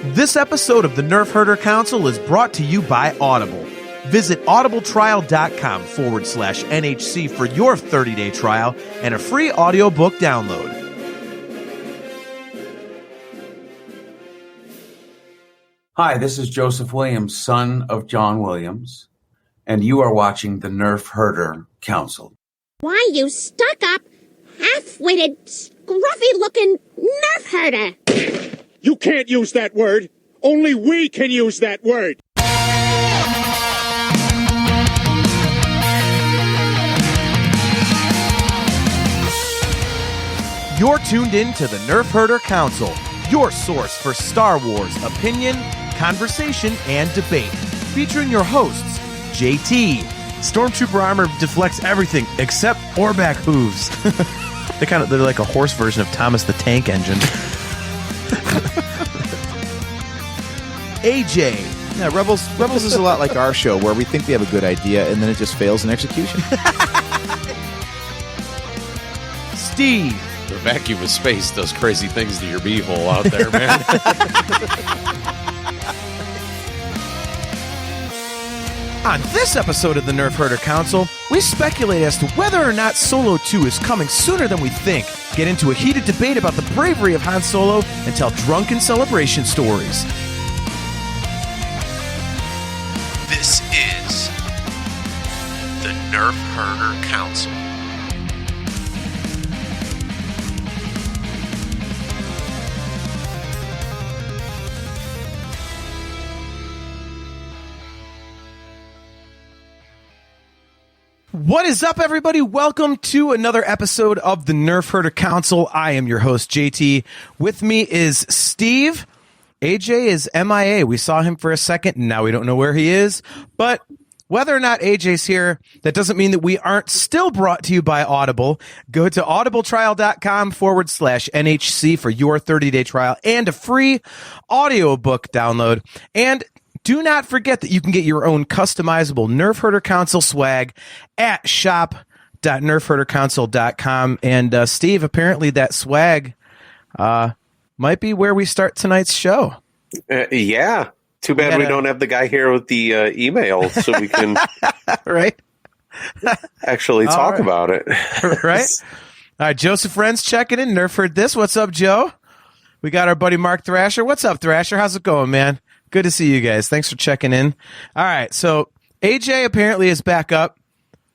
This episode of the Nerf Herder Council is brought to you by Audible. Visit audibletrial.com/NHC for your 30-day trial and a free audiobook download. Hi, this is Joseph Williams, son of John Williams, and you are watching the Nerf Herder Council. Why, you stuck-up, half-witted, scruffy-looking Nerf herder! You can't use that word! Only we can use that word! You're tuned in to the Nerf Herder Council, your source for Star Wars opinion, conversation, and debate. Featuring your hosts, JT. Stormtrooper armor deflects everything except Orback hooves. They're like a horse version of Thomas the Tank Engine. AJ. Yeah, Rebels is a lot like our show, where we think we have a good idea and then it just fails in execution. Steve. The vacuum of space does crazy things to your beehole out there, man. On this episode of the Nerf Herder Council, we speculate as to whether or not Solo 2 is coming sooner than we think, get into a heated debate about the bravery of Han Solo, and tell drunken celebration stories. This is the Nerf Herder Council. What is up, everybody? Welcome to another episode of the Nerf Herder Council. I am your host, JT. With me is Steve. AJ is MIA. We saw him for a second, and now we don't know where he is. But whether or not AJ's here, that doesn't mean that we aren't still brought to you by Audible. Go to audibletrial.com/NHC for your 30-day trial and a free audiobook download. And do not forget that you can get your own customizable Nerf Herder Council swag at shop.nerfherdercouncil.com. And Steve, apparently that swag might be where we start tonight's show. Yeah. Too bad we don't have the guy here with the email so we can right? actually talk about it. Right? All right, Joseph Friends checking in. Nerf Heard This. What's up, Joe? We got our buddy Mark Thrasher. What's up, Thrasher? How's it going, man? Good to see you guys. Thanks for checking in. All right, so AJ apparently is back up.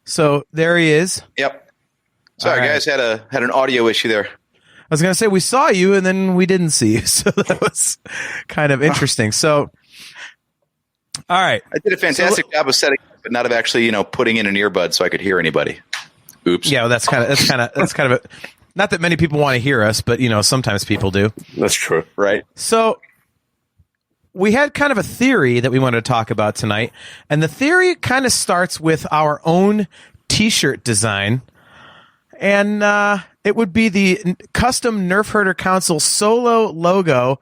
So there he is. Yep. Sorry, guys, had an audio issue there. I was going to say we saw you and then we didn't see you. So that was kind of interesting. So, all right. I did a fantastic job of setting up, but not of actually, putting in an earbud so I could hear anybody. Oops. Yeah, well, that's kind of a, not that many people want to hear us, but sometimes people do. That's true. Right. So we had kind of a theory that we wanted to talk about tonight, and the theory kind of starts with our own T-shirt design, and it would be the custom Nerf Herder Council Solo logo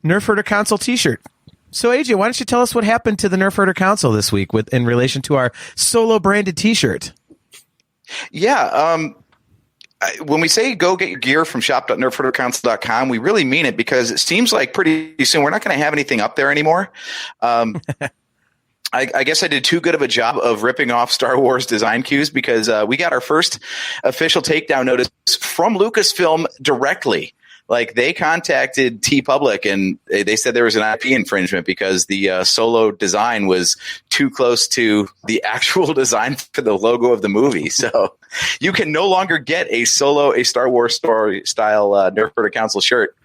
Nerf Herder Council T-shirt. So AJ, why don't you tell us what happened to the Nerf Herder Council this week in relation to our Solo branded T-shirt? Yeah, when we say go get your gear from shop.nerfherdercouncil.com, we really mean it, because it seems like pretty soon we're not going to have anything up there anymore. I guess I did too good of a job of ripping off Star Wars design cues, because we got our first official takedown notice from Lucasfilm directly. Like, they contacted TeePublic and they said there was an IP infringement because the Solo design was too close to the actual design for the logo of the movie. So you can no longer get a Star Wars story style Nerf Herder Council shirt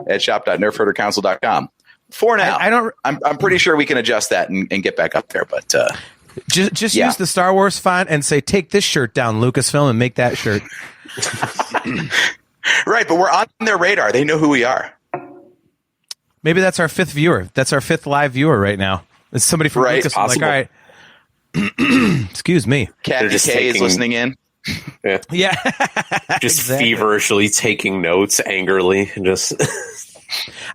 at shop.nerfherdercouncil.com. For now, I'm pretty sure we can adjust that and get back up there. But just use the Star Wars font and say, "Take this shirt down, Lucasfilm," and make that shirt. Right, but we're on their radar. They know who we are. Maybe that's our fifth viewer. That's our fifth live viewer right now. It's somebody from Lucas. Like, all right. Excuse me. Kathy K is listening in. Yeah. Just feverishly taking notes angrily. Just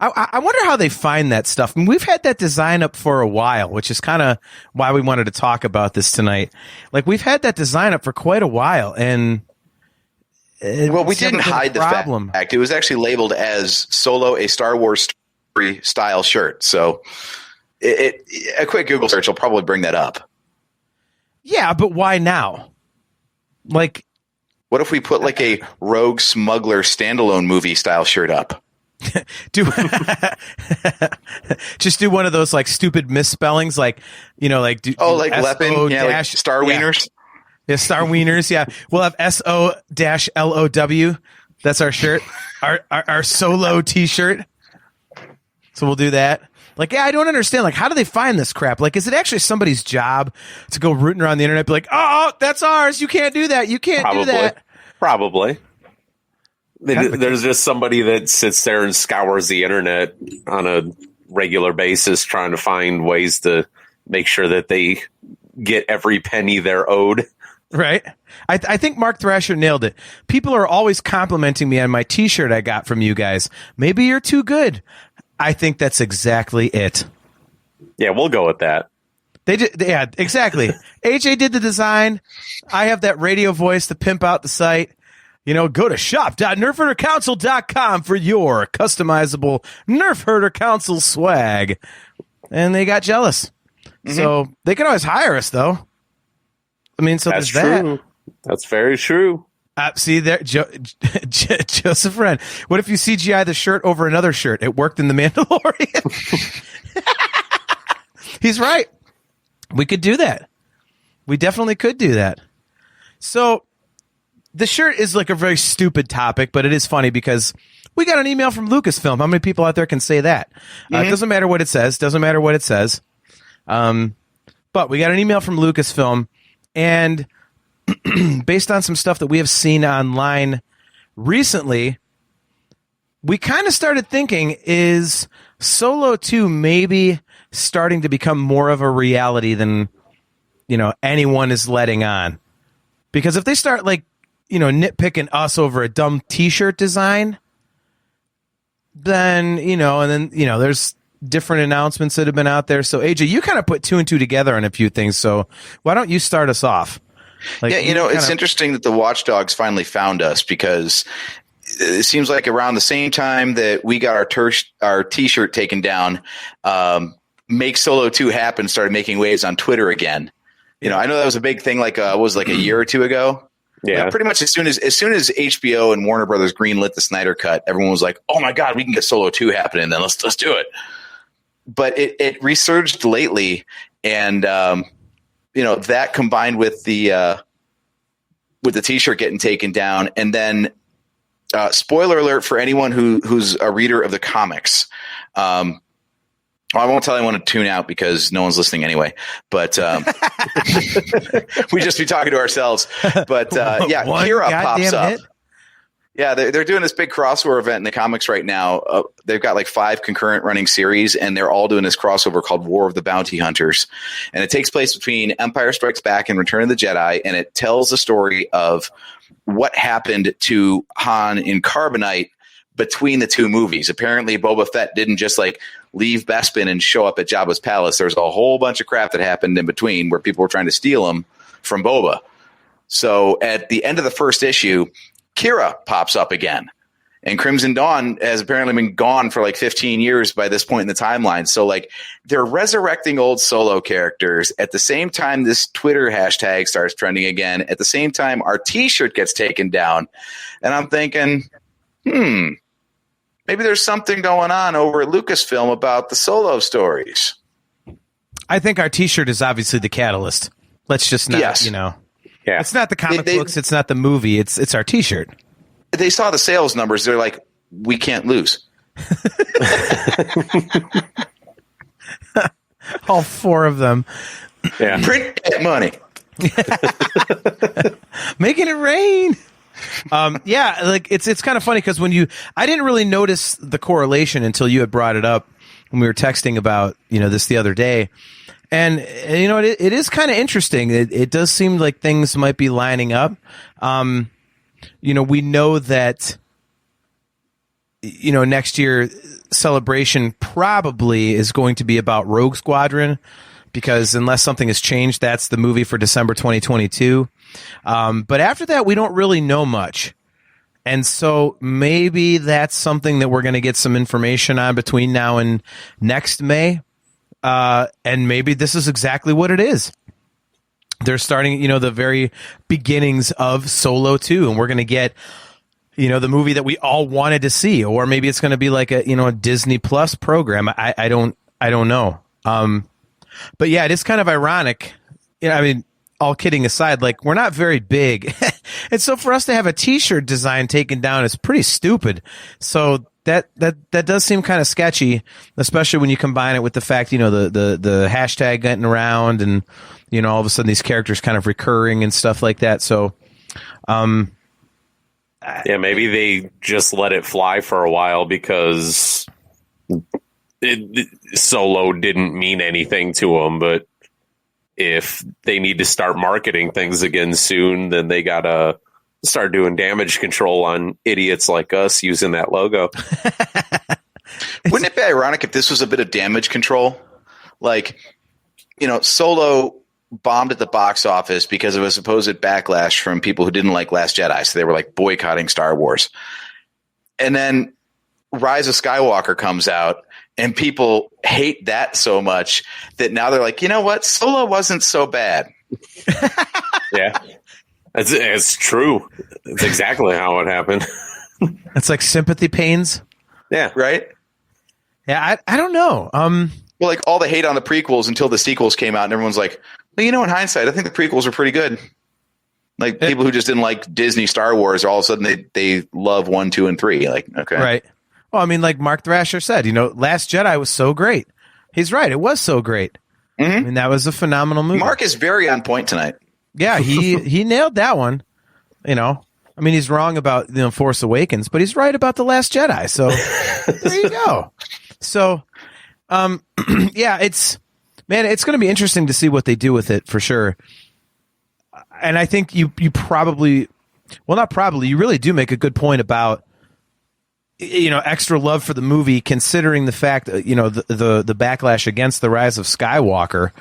I wonder how they find that stuff. I mean, we've had that design up for a while, which is kind of why we wanted to talk about this tonight. Like, we've had that design up for quite a while, and well, we didn't hide the fact. It was actually labeled as Solo, a Star Wars style shirt. So a quick Google search will probably bring that up. Yeah, but why now? Like, what if we put like a Rogue Smuggler standalone movie style shirt up? Just do one of those like stupid misspellings, like like Lepin, like Star Wieners. Yeah, Star Wieners. Yeah, we'll have SO-LOW. That's our shirt, our solo T-shirt. So we'll do that. Like, yeah, I don't understand. Like, how do they find this crap? Like, is it actually somebody's job to go rooting around the internet, be like, oh, that's ours. You can't do that. You can't do that. Probably. There's just somebody that sits there and scours the internet on a regular basis trying to find ways to make sure that they get every penny they're owed. Right. I think Mark Thrasher nailed it. People are always complimenting me on my T-shirt I got from you guys. Maybe you're too good. I think that's exactly it. Yeah, we'll go with that. Yeah, exactly. AJ did the design. I have that radio voice to pimp out the site. Go to shop.nerfherdercouncil.com for your customizable Nerf Herder Council swag. And they got jealous. Mm-hmm. So they can always hire us, though. I mean, so that's there's true. that. That's very true. See there, Joseph Wren. What if you CGI the shirt over another shirt? It worked in The Mandalorian. He's right. We could do that. We definitely could do that. So the shirt is like a very stupid topic, but it is funny because we got an email from Lucasfilm. How many people out there can say that? It doesn't matter what it says. Doesn't matter what it says. But we got an email from Lucasfilm, and based on some stuff that we have seen online recently, we kind of started thinking, is Solo 2 maybe starting to become more of a reality than, anyone is letting on? Because if they start nitpicking us over a dumb T-shirt design, then, there's different announcements that have been out there. So AJ, you kind of put two and two together on a few things. So why don't you start us off? It's interesting that the Watchdogs finally found us, because it seems like around the same time that we got our T-shirt taken down, Make Solo 2 Happen started making waves on Twitter again. I know that was a big thing, a year or two ago. Yeah, pretty much as soon as HBO and Warner Brothers greenlit the Snyder Cut, everyone was like, "Oh my God, we can get Solo 2 happening! Then let's do it." But it resurged lately, and that combined with the T-shirt getting taken down, and then spoiler alert for anyone who's a reader of the comics. I won't tell anyone to tune out because no one's listening anyway. But we just be talking to ourselves. But Kira pops up. Hit? Yeah, they're doing this big crossover event in the comics right now. They've got 5 concurrent running series, and they're all doing this crossover called War of the Bounty Hunters. And it takes place between Empire Strikes Back and Return of the Jedi, and it tells the story of what happened to Han in Carbonite between the two movies. Apparently, Boba Fett didn't just leave Bespin and show up at Jabba's palace. There's a whole bunch of crap that happened in between where people were trying to steal him from Boba. So at the end of the first issue, Kira pops up again, and Crimson Dawn has apparently been gone for 15 years by this point in the timeline. So they're resurrecting old Solo characters at the same time this Twitter hashtag starts trending again, at the same time our T-shirt gets taken down. And I'm thinking, maybe there's something going on over at Lucasfilm about the Solo stories. I think our T-shirt is obviously the catalyst. Let's just not, Yeah. It's not the comic books. It's not the movie. It's our T-shirt. They saw the sales numbers. They're like, we can't lose. All 4 of them. Yeah. Print that money. Making it rain. It's kind of funny because I didn't really notice the correlation until you had brought it up when we were texting about, this the other day. And it is kind of interesting. It does seem like things might be lining up. We know that, next year Celebration probably is going to be about Rogue Squadron, because unless something has changed, that's the movie for December 2022. But after that, we don't really know much. And so maybe that's something that we're going to get some information on between now and next May. And maybe this is exactly what it is. They're starting, the very beginnings of Solo 2, and we're going to get, the movie that we all wanted to see, or maybe it's going to be like a Disney Plus program. I don't know. But yeah, it is kind of ironic. All kidding aside, like, we're not very big. And so for us to have a t-shirt design taken down is pretty stupid. So that does seem kind of sketchy, especially when you combine it with the fact, the hashtag getting around and, all of a sudden these characters kind of recurring and stuff like that. So, yeah, maybe they just let it fly for a while because Solo didn't mean anything to them, but if they need to start marketing things again soon, then they gotta start doing damage control on idiots like us using that logo. Wouldn't it be ironic if this was a bit of damage control? Like, Solo bombed at the box office because of a supposed backlash from people who didn't like Last Jedi. So they were like boycotting Star Wars. And then Rise of Skywalker comes out and people hate that so much that now they're like, you know what? Solo wasn't so bad. Yeah, it's true. It's exactly how it happened. It's like sympathy pains. Yeah. Right? Yeah, I don't know. Well, like all the hate on the prequels until the sequels came out and everyone's like, well, in hindsight, I think the prequels are pretty good. Like people who just didn't like Disney Star Wars, all of a sudden they love 1, 2, and 3. Like, okay. Right. Well, like Mark Thrasher said, Last Jedi was so great. He's right. It was so great. Mm-hmm. That was a phenomenal movie. Mark is very on point tonight. Yeah, he nailed that one. He's wrong about Force Awakens, but he's right about The Last Jedi. So there you go. So, yeah, it's going to be interesting to see what they do with it for sure. And I think you probably, well, not probably, you really do make a good point about, extra love for the movie, considering the fact that, the backlash against the Rise of Skywalker.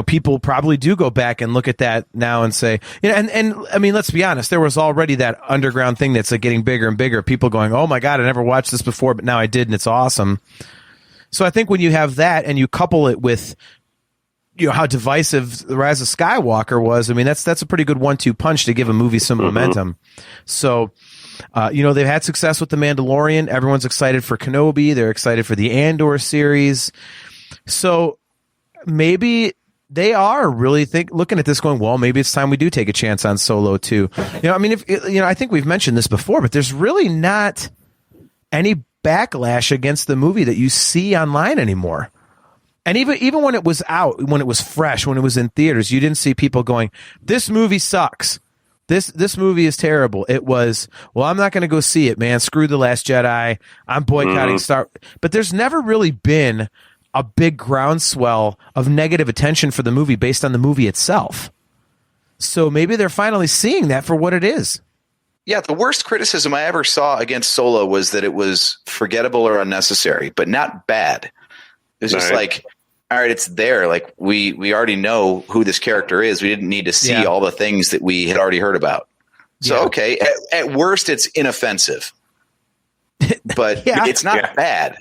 People probably do go back and look at that now and say, and let's be honest, there was already that underground thing that's like getting bigger and bigger. People going, oh my God, I never watched this before, but now I did, and it's awesome. So I think when you have that and you couple it with, how divisive the Rise of Skywalker was, that's a pretty good 1-2 punch to give a movie some momentum. So, they've had success with The Mandalorian. Everyone's excited for Kenobi. They're excited for the Andor series. So maybe they are really looking at this going, well, maybe it's time we do take a chance on Solo too. I think we've mentioned this before, but there's really not any backlash against the movie that you see online anymore. And even when it was out, when it was fresh, when it was in theaters, you didn't see people going, this movie sucks. This movie is terrible. It was, well, I'm not going to go see it, man. Screw The Last Jedi. I'm boycotting Star. But there's never really been a big groundswell of negative attention for the movie based on the movie itself. So maybe they're finally seeing that for what it is. Yeah, the worst criticism I ever saw against Solo was that it was forgettable or unnecessary, but not bad. It was just like, all right, it's there. Like we already know who this character is. We didn't need to see all the things that we had already heard about. So, okay, at worst, it's inoffensive, but it's not bad.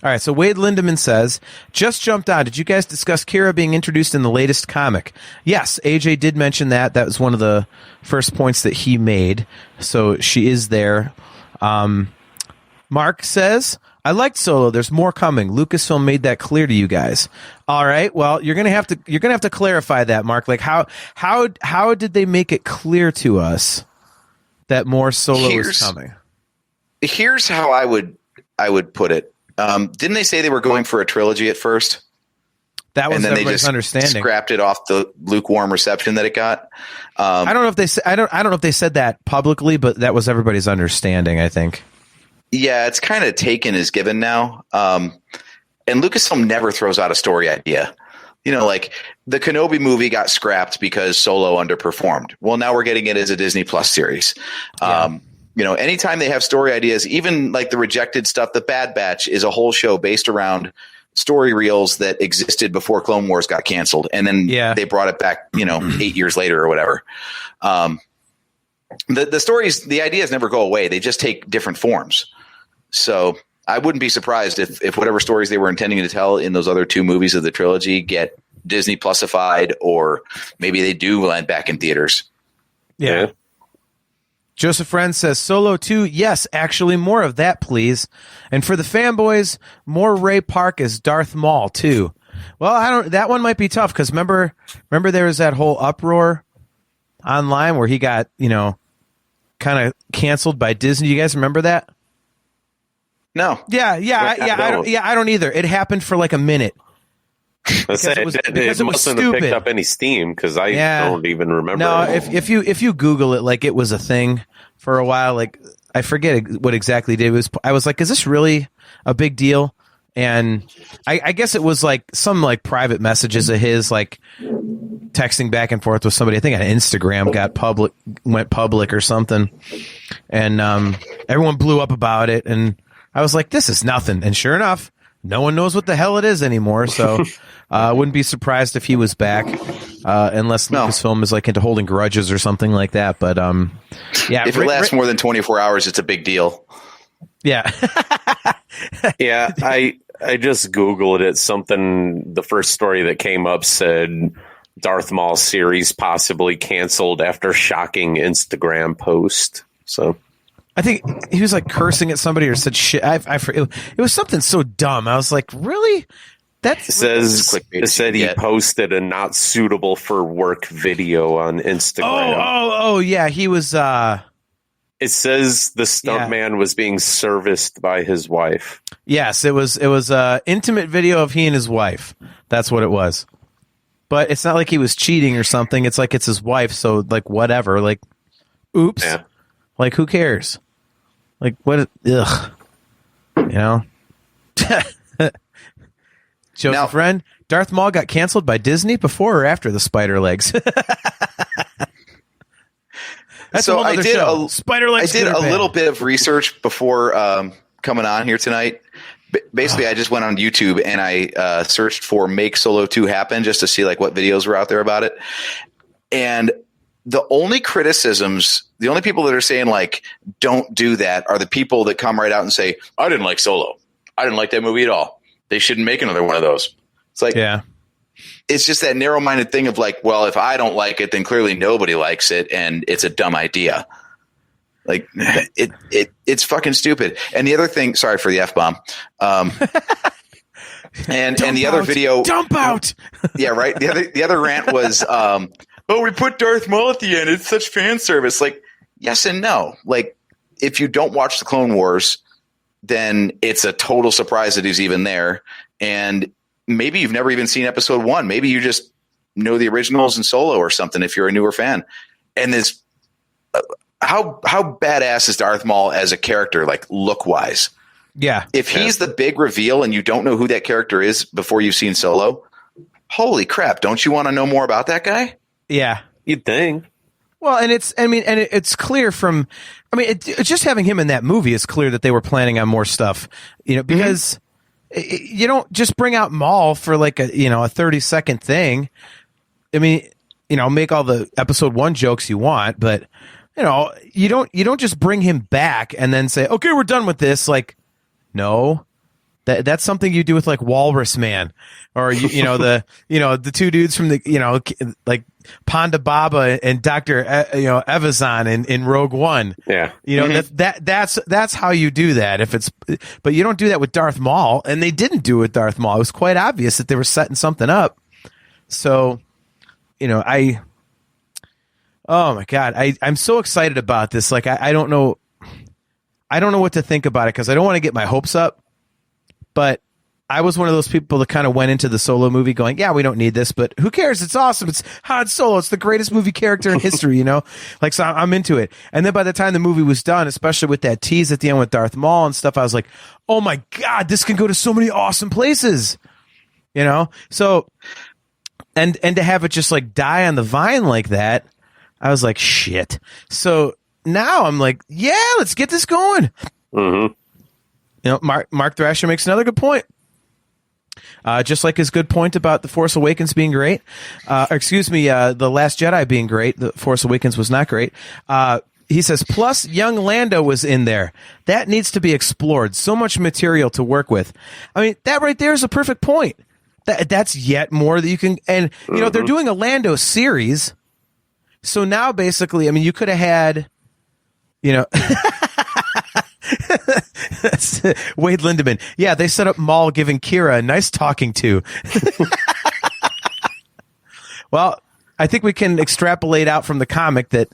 All right, so Wade Lindemann says, just jumped on. Did you guys discuss Kira being introduced in the latest comic? Yes, AJ did mention that. That was one of the first points that he made. So she is there. Mark says, I liked Solo. There's more coming. Lucasfilm made that clear to you guys. All right. Well, you're gonna have to clarify that, Mark. Like how did they make it clear to us that more Solo is coming? Here's how I would put it. Didn't they say they were going for a trilogy at first? That was and then everybody's they just understanding. Scrapped it off the lukewarm reception that it got. I don't know if they I don't know if they said that publicly, but that was everybody's understanding, I think. Yeah, it's kind of taken as given now. And Lucasfilm never throws out a story idea. Like the Kenobi movie got scrapped because Solo underperformed. Well, now we're getting it as a Disney Plus series. Anytime they have story ideas, even like the rejected stuff, the Bad Batch is a whole show based around story reels that existed before Clone Wars got canceled. And then they brought it back, 8 years later or whatever. the stories, the ideas never go away. They just take different forms. So I wouldn't be surprised if whatever stories they were intending to tell in those other 2 movies of the trilogy get Disney Plusified, or maybe they do land back in theaters. Yeah. Joseph Friend says Solo 2, yes, actually more of that, please. And for the fanboys, more Ray Park as Darth Maul too. Well, that one might be tough because remember there was that whole uproar online where he got, kind of canceled by Disney. You guys remember that? No. Yeah. I don't either. It happened for like a minute. It mustn't have picked up any steam because I don't even remember. No, if you Google it, like it was a thing for a while. Like I forget what exactly it did. I was like, is this really a big deal? And I guess it was like some like private messages of his like texting back and forth with somebody. I think on Instagram went public or something, and everyone blew up about it. And I was like, this is nothing. And sure enough, no one knows what the hell it is anymore. So I wouldn't be surprised if he was back, unless Lucasfilm is like into holding grudges or something like that. But yeah, if it lasts more than 24 hours, it's a big deal. Yeah. Yeah, I just Googled it. The first story that came up said Darth Maul series possibly canceled after shocking Instagram post. So I think he was like cursing at somebody or said shit. It was something so dumb. I was like, really? It said he posted a not suitable for work video on Instagram. Oh, yeah. He was. It says the stuntman was being serviced by his wife. Yes, it was an intimate video of he and his wife. That's what it was. But it's not like he was cheating or something. It's like it's his wife. So like whatever. Like, oops. Yeah. Like who cares? Like what? Ugh. Joseph Friend, Darth Maul got canceled by Disney before or after the spider legs? That's so I did spider legs. I did a little bit of research before coming on here tonight. Basically, I just went on YouTube and I searched for "Make Solo 2 Happen" just to see like what videos were out there about it. And the only criticisms, the only people that are saying like don't do that are the people that come right out and say, "I didn't like Solo. I didn't like that movie at all. They shouldn't make another one of those." It's like, it's just that narrow-minded thing of like, well, if I don't like it, then clearly nobody likes it, and it's a dumb idea. Like it's fucking stupid. And the other thing, sorry for the F-bomb. And the other video, dump out. Yeah, right. The other rant was, we put Darth Maul at the end. It's such fan service. Like, yes and no. Like, if you don't watch the Clone Wars, then it's a total surprise that he's even there. And maybe you've never even seen episode 1. Maybe you just know the originals and Solo or something if you're a newer fan. And this, how badass is Darth Maul as a character, like look-wise? Yeah. If he's the big reveal and you don't know who that character is before you've seen Solo, holy crap, don't you want to know more about that guy? Yeah. You'd think. Well, and it's clear from, it's just having him in that movie is clear that they were planning on more stuff, because you don't just bring out Maul for like a 30-second thing. Make all the episode 1 jokes you want, but you don't just bring him back and then say, okay, we're done with this. Like, no, that's something you do with like Walrus Man, or the 2 dudes from the like Ponda Baba and Dr. Evazan in Rogue One. Yeah. That's how you do that. But you don't do that with Darth Maul, and they didn't do it with Darth Maul. It was quite obvious that they were setting something up. So, oh my God, I'm so excited about this. Like, I don't know what to think about it because I don't want to get my hopes up, but I was one of those people that kind of went into the Solo movie going, yeah, we don't need this, but who cares? It's awesome. It's Han Solo. It's the greatest movie character in history, Like, so I'm into it. And then by the time the movie was done, especially with that tease at the end with Darth Maul and stuff, I was like, oh my God, this can go to so many awesome places, So, and to have it just like die on the vine like that, I was like, shit. So now I'm like, yeah, let's get this going. Mm-hmm. Mark Thrasher makes another good point. Just like his good point about The Force Awakens being great. The Last Jedi being great. The Force Awakens was not great. he says, plus young Lando was in there. That needs to be explored. So much material to work with. I mean, that right there is a perfect point. That's yet more that you can, and you know, they're doing a Lando series. So now basically, I mean, you could have had, you know, Wade Lindemann. Yeah, they set up Maul giving Kira a nice talking to. Well, I think we can extrapolate out from the comic that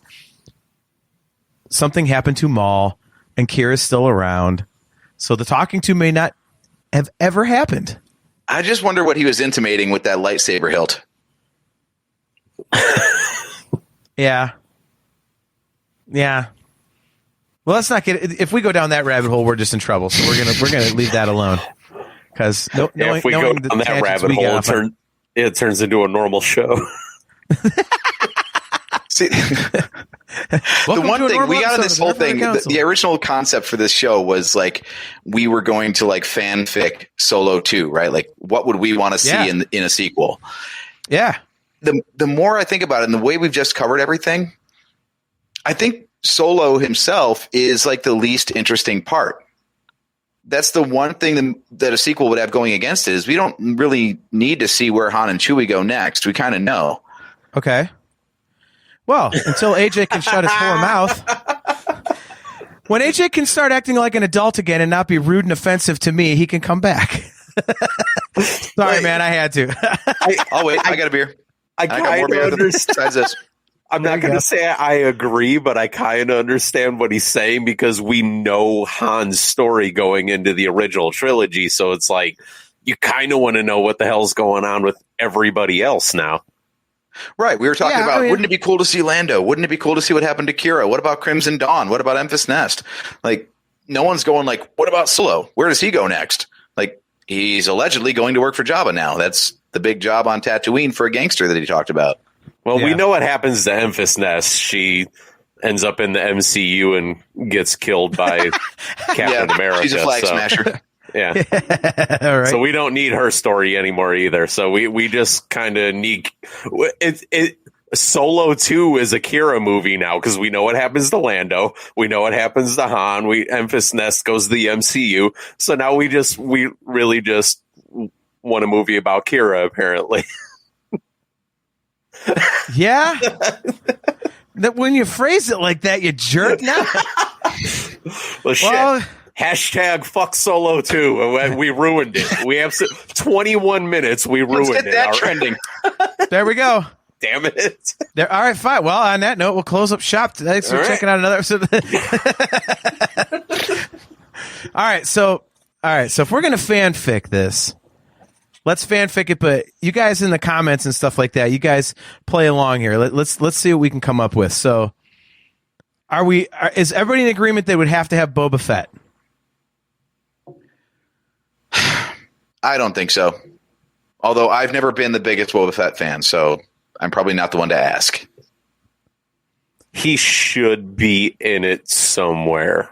something happened to Maul and Kira's still around. So the talking to may not have ever happened. I just wonder what he was intimating with that lightsaber hilt. Yeah. Yeah. Well, let's not get. If we go down that rabbit hole, we're just in trouble. So we're gonna leave that alone. Because if we go down that rabbit hole, it turns into a normal show. See, the one thing we got in this whole thing, the original concept for this show was like we were going to like fanfic Solo 2, right? Like, what would we want to see in a sequel? Yeah. The more I think about it, and the way we've just covered everything, I think Solo himself is like the least interesting part. That's the one thing that a sequel would have going against it, is we don't really need to see where Han and Chewie go next. We kind of know. Okay. Well, until AJ can shut his whore mouth. When AJ can start acting like an adult again and not be rude and offensive to me, he can come back. Sorry, man, I had to. I'll wait. I got a beer. I got more beer besides this. I'm not going to say I agree, but I kind of understand what he's saying, because we know Han's story going into the original trilogy. So it's like, you kind of want to know what the hell's going on with everybody else now. Right. We were talking about, wouldn't it be cool to see Lando? Wouldn't it be cool to see what happened to Kira? What about Crimson Dawn? What about Enfys Nest? Like, no one's going like, what about Solo? Where does he go next? Like, he's allegedly going to work for Jabba now. That's the big job on Tatooine for a gangster that he talked about. Well, we know what happens to Enfys Nest. She ends up in the MCU and gets killed by Captain America. She's a flag smasher. Yeah. All right. So we don't need her story anymore either. So we just kind of need Solo 2 is a Kira movie now, because we know what happens to Lando. We know what happens to Han. Enfys Nest goes to the MCU. So now we really just want a movie about Kira, apparently. Yeah. That when you phrase it like that, you jerk. Now. Well, shit. Hashtag fuck Solo 2. We ruined it. We have 21 minutes. We ruined it. Let's get that trending. There we go. Damn it. There. All right, fine. Well, on that note, we'll close up shop. Thanks for checking out another episode. All right. So if we're going to fanfic this, let's fanfic it, but you guys in the comments and stuff like that, you guys play along here. Let's see what we can come up with. So is everybody in agreement they would have to have Boba Fett? I don't think so. Although I've never been the biggest Boba Fett fan, so I'm probably not the one to ask. He should be in it somewhere.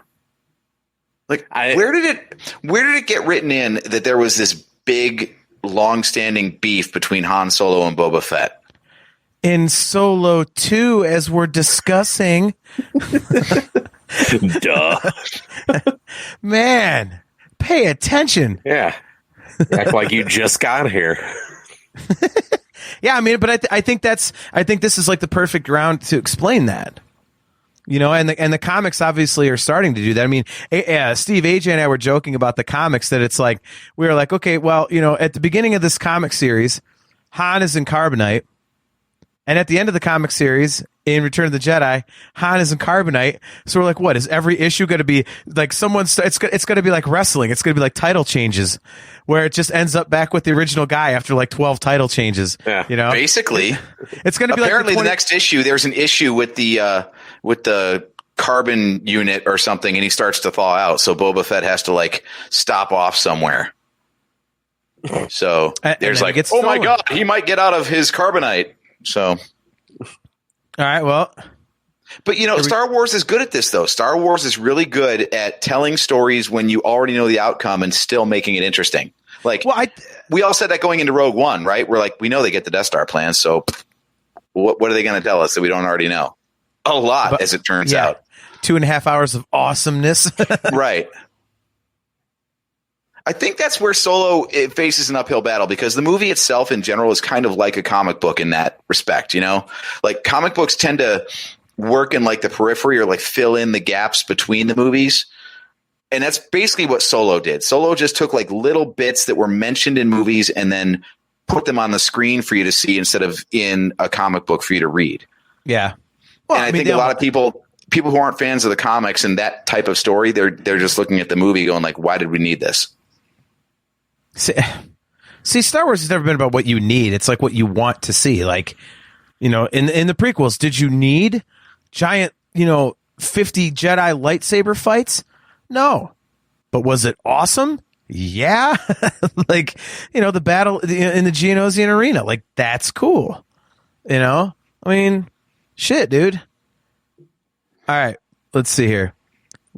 Like, where did it get written in that there was this big, long-standing beef between Han Solo and Boba Fett? In Solo 2, as we're discussing. Duh. Man, pay attention. Yeah. Act like you just got here. Yeah, I mean, but I think this is like the perfect ground to explain that. You know, and the comics obviously are starting to do that. I mean, Steve, AJ, and I were joking about the comics that it's like, we were like, okay, well, you know, at the beginning of this comic series, Han is in carbonite. And at the end of the comic series, in Return of the Jedi, Han is in carbonite. So we're like, what, is every issue going to be like it's going to be like wrestling. It's going to be like title changes where it just ends up back with the original guy after like 12 title changes. Yeah. You know, basically it's going to be apparently like the next issue. There's an issue with the carbon unit or something, and he starts to thaw out. So Boba Fett has to like stop off somewhere. So there's like, oh my God, he might get out of his carbonite. So, all right, well, but you know, Star Wars is good at this though. Star Wars is really good at telling stories when you already know the outcome and still making it interesting. Like, we all said that going into Rogue One, right? We're like, we know they get the Death Star plans, so what are they going to tell us that we don't already know? A lot, as it turns out. 2.5 hours of awesomeness. Right. I think that's where Solo it faces an uphill battle because the movie itself in general is kind of like a comic book in that respect, you know? Like comic books tend to work in like the periphery or like fill in the gaps between the movies. And that's basically what Solo did. Solo just took like little bits that were mentioned in movies and then put them on the screen for you to see instead of in a comic book for you to read. Yeah. Well, and I think a lot of people who aren't fans of the comics and that type of story, they're just looking at the movie going like, why did we need this? See, Star Wars has never been about what you need. It's like what you want to see. Like, you know, in the prequels, did you need giant, 50 Jedi lightsaber fights? No. But was it awesome? Yeah. Like, the battle in the Geonosian arena, like that's cool. I mean, shit, dude. All right, let's see here.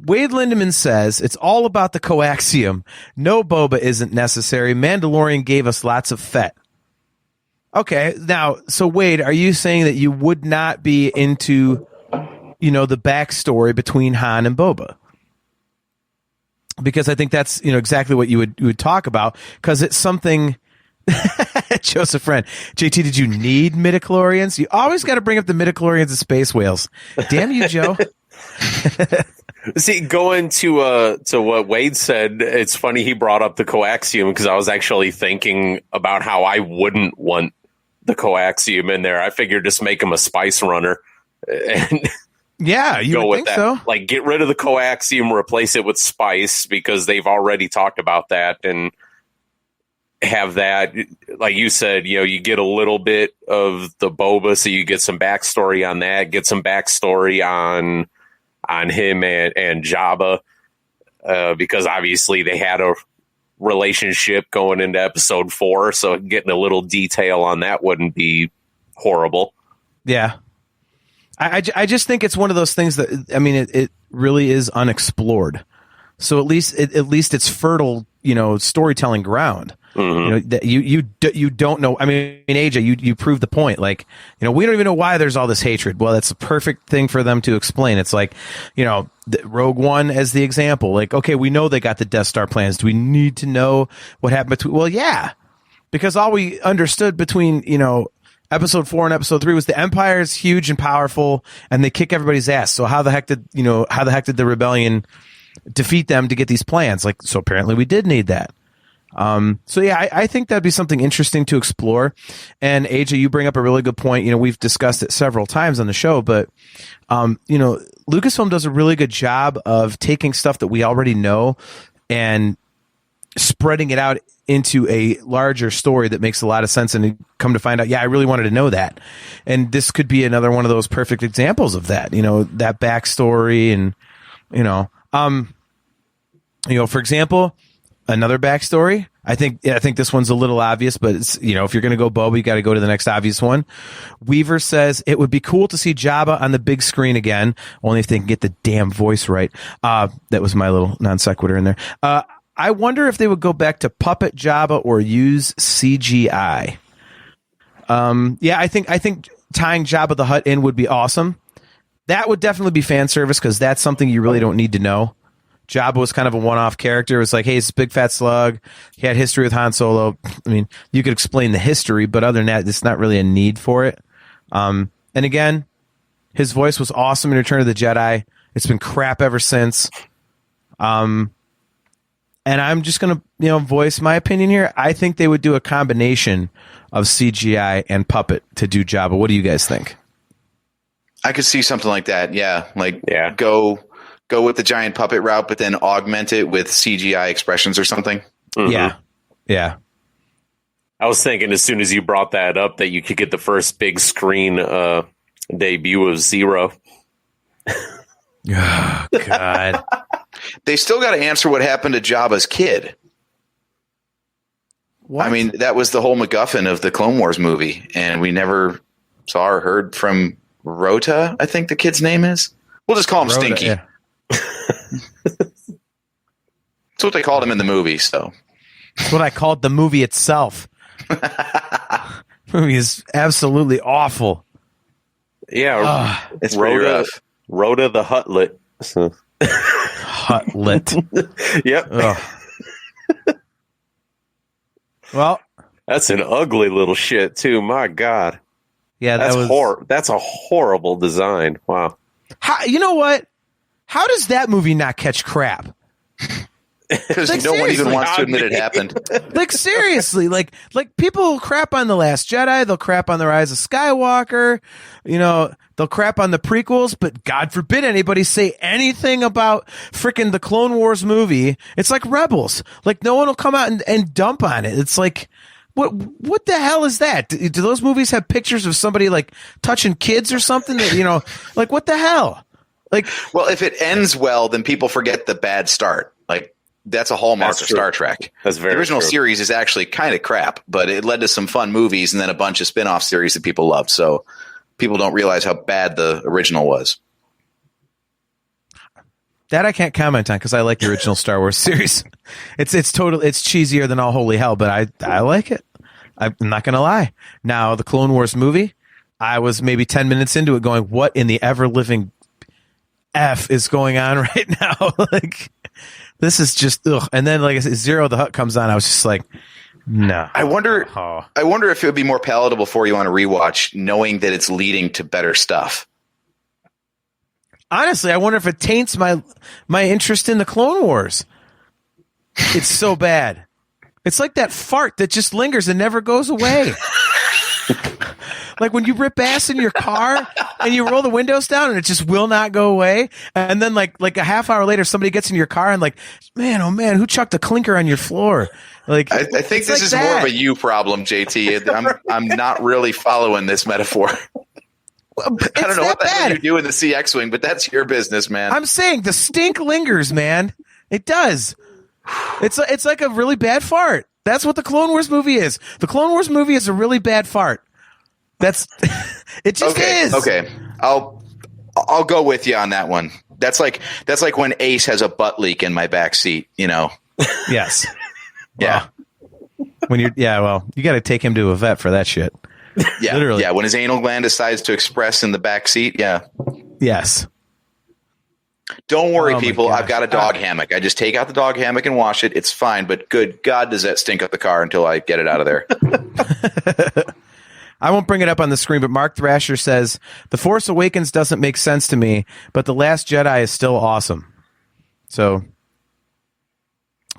Wade Lindemann says, it's all about the coaxium. No boba isn't necessary. Mandalorian gave us lots of Fett. Okay, now, so Wade, are you saying that you would not be into, the backstory between Han and Boba? Because I think that's, exactly what you would talk about, because it's something... Joseph Friend. JT, did you need midichlorians? You always got to bring up the midichlorians and space whales. Damn you, Joe. See, going to what Wade said, it's funny he brought up the coaxium because I was actually thinking about how I wouldn't want the coaxium in there. I figured just make him a spice runner and yeah, you go would with think that. so. Like get rid of the coaxium, replace it with spice because they've already talked about that and have that, like you said, you get a little bit of the boba, so you get some backstory on that, get some backstory on him and Jabba, because obviously they had a relationship going into episode 4, so getting a little detail on that wouldn't be horrible. Yeah. I just think it's one of those things that, I mean, it really is unexplored. So at least it's fertile, storytelling ground. Mm-hmm. That you don't know. I mean, AJ, you proved the point. Like, we don't even know why there's all this hatred. Well, that's a perfect thing for them to explain. It's like, Rogue One as the example. Like, okay, we know they got the Death Star plans. Do we need to know what happened between? Well, yeah, because all we understood between, episode 4 and episode 3 was the Empire is huge and powerful and they kick everybody's ass. So how the heck did the rebellion defeat them to get these plans? Like, so apparently we did need that. So yeah, I think that'd be something interesting to explore. And AJ, you bring up a really good point. We've discussed it several times on the show, but, Lucasfilm does a really good job of taking stuff that we already know and spreading it out into a larger story that makes a lot of sense. And you come to find out, yeah, I really wanted to know that. And this could be another one of those perfect examples of that, that backstory and, for example, another backstory. I think this one's a little obvious, but it's, if you're going to go Boba, you got to go to the next obvious one. Weaver says it would be cool to see Jabba on the big screen again, only if they can get the damn voice right. That was my little non sequitur in there. I wonder if they would go back to puppet Jabba or use CGI. Yeah, I think tying Jabba the Hutt in would be awesome. That would definitely be fan service because that's something you really don't need to know. Jabba was kind of a one-off character. It was like, hey, it's a big fat slug. He had history with Han Solo. I mean, you could explain the history, but other than that, it's not really a need for it. And again, his voice was awesome in Return of the Jedi. It's been crap ever since. And I'm just going to, voice my opinion here. I think they would do a combination of CGI and puppet to do Jabba. What do you guys think? I could see something like that. Yeah. Like, go with the giant puppet route, but then augment it with CGI expressions or something. Mm-hmm. Yeah. Yeah. I was thinking as soon as you brought that up that you could get the first big screen debut of Zero. Oh, God. They still got to answer what happened to Jabba's kid. What? I mean, that was the whole MacGuffin of the Clone Wars movie, and we never saw or heard from Rota, I think the kid's name is. We'll just call him Rhoda, Stinky. yeah. That's what they called him in the movie, so. That's what I called the movie itself. The movie is absolutely awful. Yeah, It's pretty rough. Rhoda the Hutlet. So. Hutlet. Yep. Ugh. Well, that's an ugly little shit too. My God. Yeah, That's a horrible design. Wow. You know what? How does that movie not catch crap? Because Like, no one even seriously. wants to admit it happened. Like, seriously, like people crap on The Last Jedi, they'll crap on The Rise of Skywalker, they'll crap on the prequels, but God forbid anybody say anything about frickin' the Clone Wars movie. It's like Rebels. Like, no one will come out and dump on it. It's like, what the hell is that? Do those movies have pictures of somebody like touching kids or something that, like, what the hell? Like, well, if it ends well, then people forget the bad start. Like, that's a hallmark of Star Trek. That's very The original true. series is actually kind of crap, but it led to some fun movies and then a bunch of spin-off series that people loved. So people don't realize how bad the original was. that I can't comment on because I like the original Star Wars series. It's cheesier than all holy hell, but I like it. I'm not going to lie. Now, the Clone Wars movie, I was maybe 10 minutes into it going, what in the ever-living F is going on right now? Like, this is just, ugh. And then, like I said, Zero the Hutt comes on. I was just like, no. I wonder if it would be more palatable for you on a rewatch, knowing that it's leading to better stuff. Honestly, I wonder if it taints my interest in the Clone Wars. It's so bad. It's like that fart that just lingers and never goes away. Like when you rip ass in your car and you roll the windows down and it just will not go away. And then like a half hour later, somebody gets in your car and like, man, oh man, who chucked a clinker on your floor? Like, I think this like is that. more of a you problem, JT. I'm not really following this metaphor. I don't know what the hell you do in the CX wing, but that's your business, man. I'm saying the stink lingers, man. It does. It's like a really bad fart. That's what the Clone Wars movie is. The Clone Wars movie is a really bad fart. That's it. Just is. Okay. I'll go with you on that one. That's like when Ace has a butt leak in my back seat. Yes. Yeah. When you got to take him to a vet for that shit. Yeah. Literally. Yeah. When his anal gland decides to express in the back seat. Yeah. Yes. Don't worry, Oh, my people. gosh. I've got a dog hammock. I just take out the dog hammock and wash it. It's fine. But good God, does that stink up the car until I get it out of there. I won't bring it up on the screen, but Mark Thrasher says, The Force Awakens doesn't make sense to me, but The Last Jedi is still awesome. So,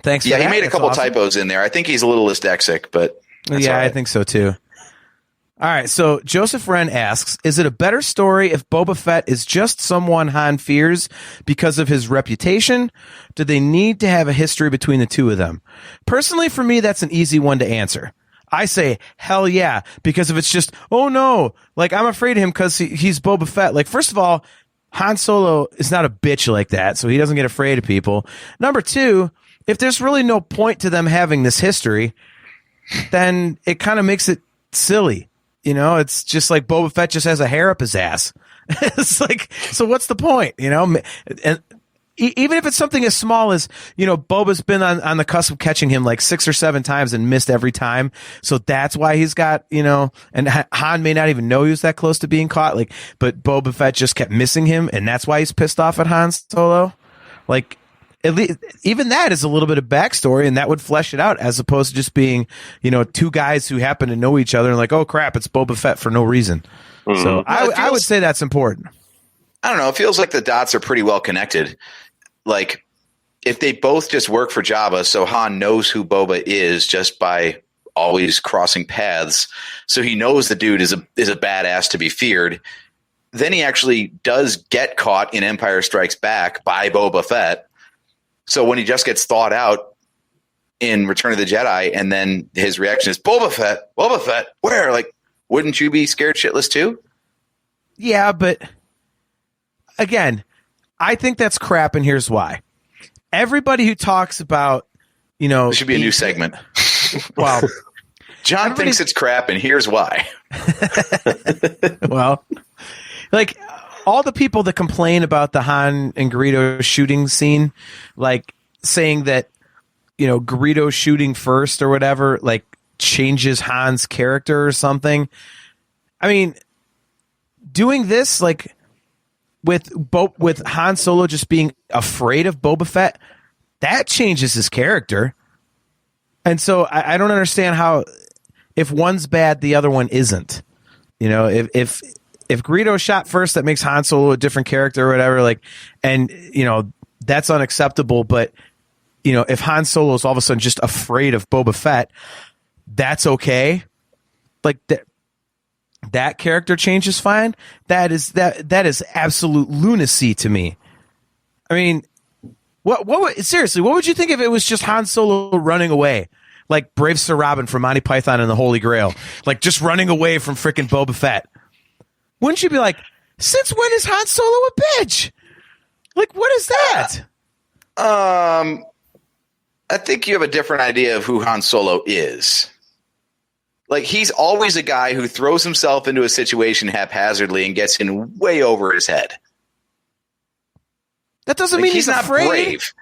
thanks for that. Yeah, he made a That's couple awesome. typos in there. I think he's a little dyslexic, but that's Yeah, all right. I think so too. All right, so Joseph Wren asks, is it a better story if Boba Fett is just someone Han fears because of his reputation? Do they need to have a history between the two of them? Personally, for me, that's an easy one to answer. I say, hell yeah, because if it's just, oh no, like I'm afraid of him because he's Boba Fett. Like, first of all, Han Solo is not a bitch like that, so he doesn't get afraid of people. Number two, if there's really no point to them having this history, then it kind of makes it silly. It's just like Boba Fett just has a hair up his ass. It's like, so what's the point? And even if it's something as small as, Boba's been on the cusp of catching him like 6 or 7 times and missed every time. So that's why he's got, and Han may not even know he was that close to being caught. Like, but Boba Fett just kept missing him. And that's why he's pissed off at Han Solo. Like, at least, even that is a little bit of backstory, and that would flesh it out as opposed to just being, two guys who happen to know each other and like, oh crap, it's Boba Fett for no reason. Mm-hmm. So I would say that's important. I don't know. It feels like the dots are pretty well connected. Like, if they both just work for Jabba, so Han knows who Boba is just by always crossing paths, so he knows the dude is a badass to be feared. Then he actually does get caught in Empire Strikes Back by Boba Fett. So when he just gets thawed out in Return of the Jedi, and then his reaction is Boba Fett, where? Like, wouldn't you be scared shitless too? Yeah, but again, I think that's crap, and here's why. Everybody who talks about, This should be a new segment. Well, John thinks it's crap, and here's why. well, like all the people that complain about the Han and Greedo shooting scene, like saying that, Greedo shooting first or whatever, like changes Han's character or something. I mean, doing this, like, with Han Solo just being afraid of Boba Fett, that changes his character. And so I don't understand how, if one's bad, the other one isn't. You know, if Greedo shot first, that makes Han Solo a different character or whatever. Like, and you know that's unacceptable. But you know, if Han Solo is all of a sudden just afraid of Boba Fett, that's okay. Like that character change is fine. That is absolute lunacy to me. I mean, seriously, what would you think if it was just Han Solo running away? Like Brave Sir Robin from Monty Python and the Holy Grail. Like just running away from frickin' Boba Fett. Wouldn't you be like, since when is Han Solo a bitch? Like, what is that? I think you have a different idea of who Han Solo is. Like, he's always a guy who throws himself into a situation haphazardly and gets in way over his head. That doesn't mean he's not afraid. Brave.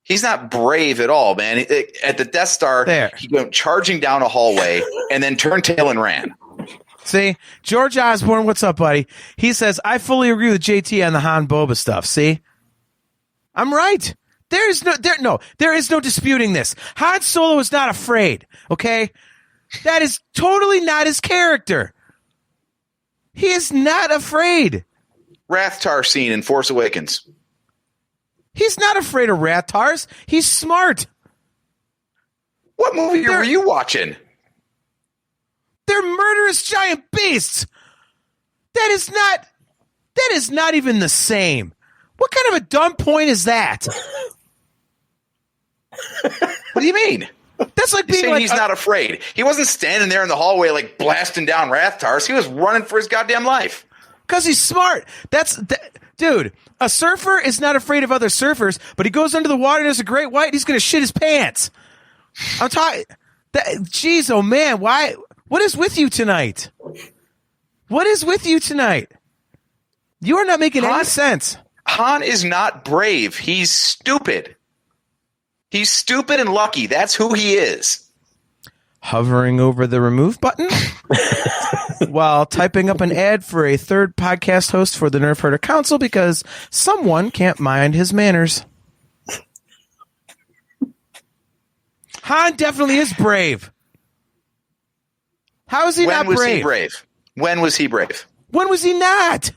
He's not brave at all, man. At the Death Star, he went charging down a hallway and then turned tail and ran. See, George Osborne, what's up, buddy? He says, I fully agree with JT on the Han Boba stuff. See? I'm right. There is no disputing this. Han Solo is not afraid, okay? That is totally not his character. He is not afraid. Rathtar scene in Force Awakens. He's not afraid of Rathars. He's smart. What movie were you watching? They're murderous giant beasts. That is not even the same. What kind of a dumb point is that? What do you mean? That's like being like, he's not afraid. He wasn't standing there in the hallway like blasting down Rathars. He was running for his goddamn life. Because he's smart. Dude, a surfer is not afraid of other surfers, but he goes under the water and there's a great white and he's going to shit his pants. I'm talking. Jeez, oh man, why? What is with you tonight? What is with you tonight? You are not making any sense. Han is not brave. He's stupid. He's stupid and lucky. That's who he is. Hovering over the remove button while typing up an ad for a third podcast host for the Nerf Herder Council because someone can't mind his manners. Han definitely is brave. How is he not brave? When was he brave? When was he brave? When was he not?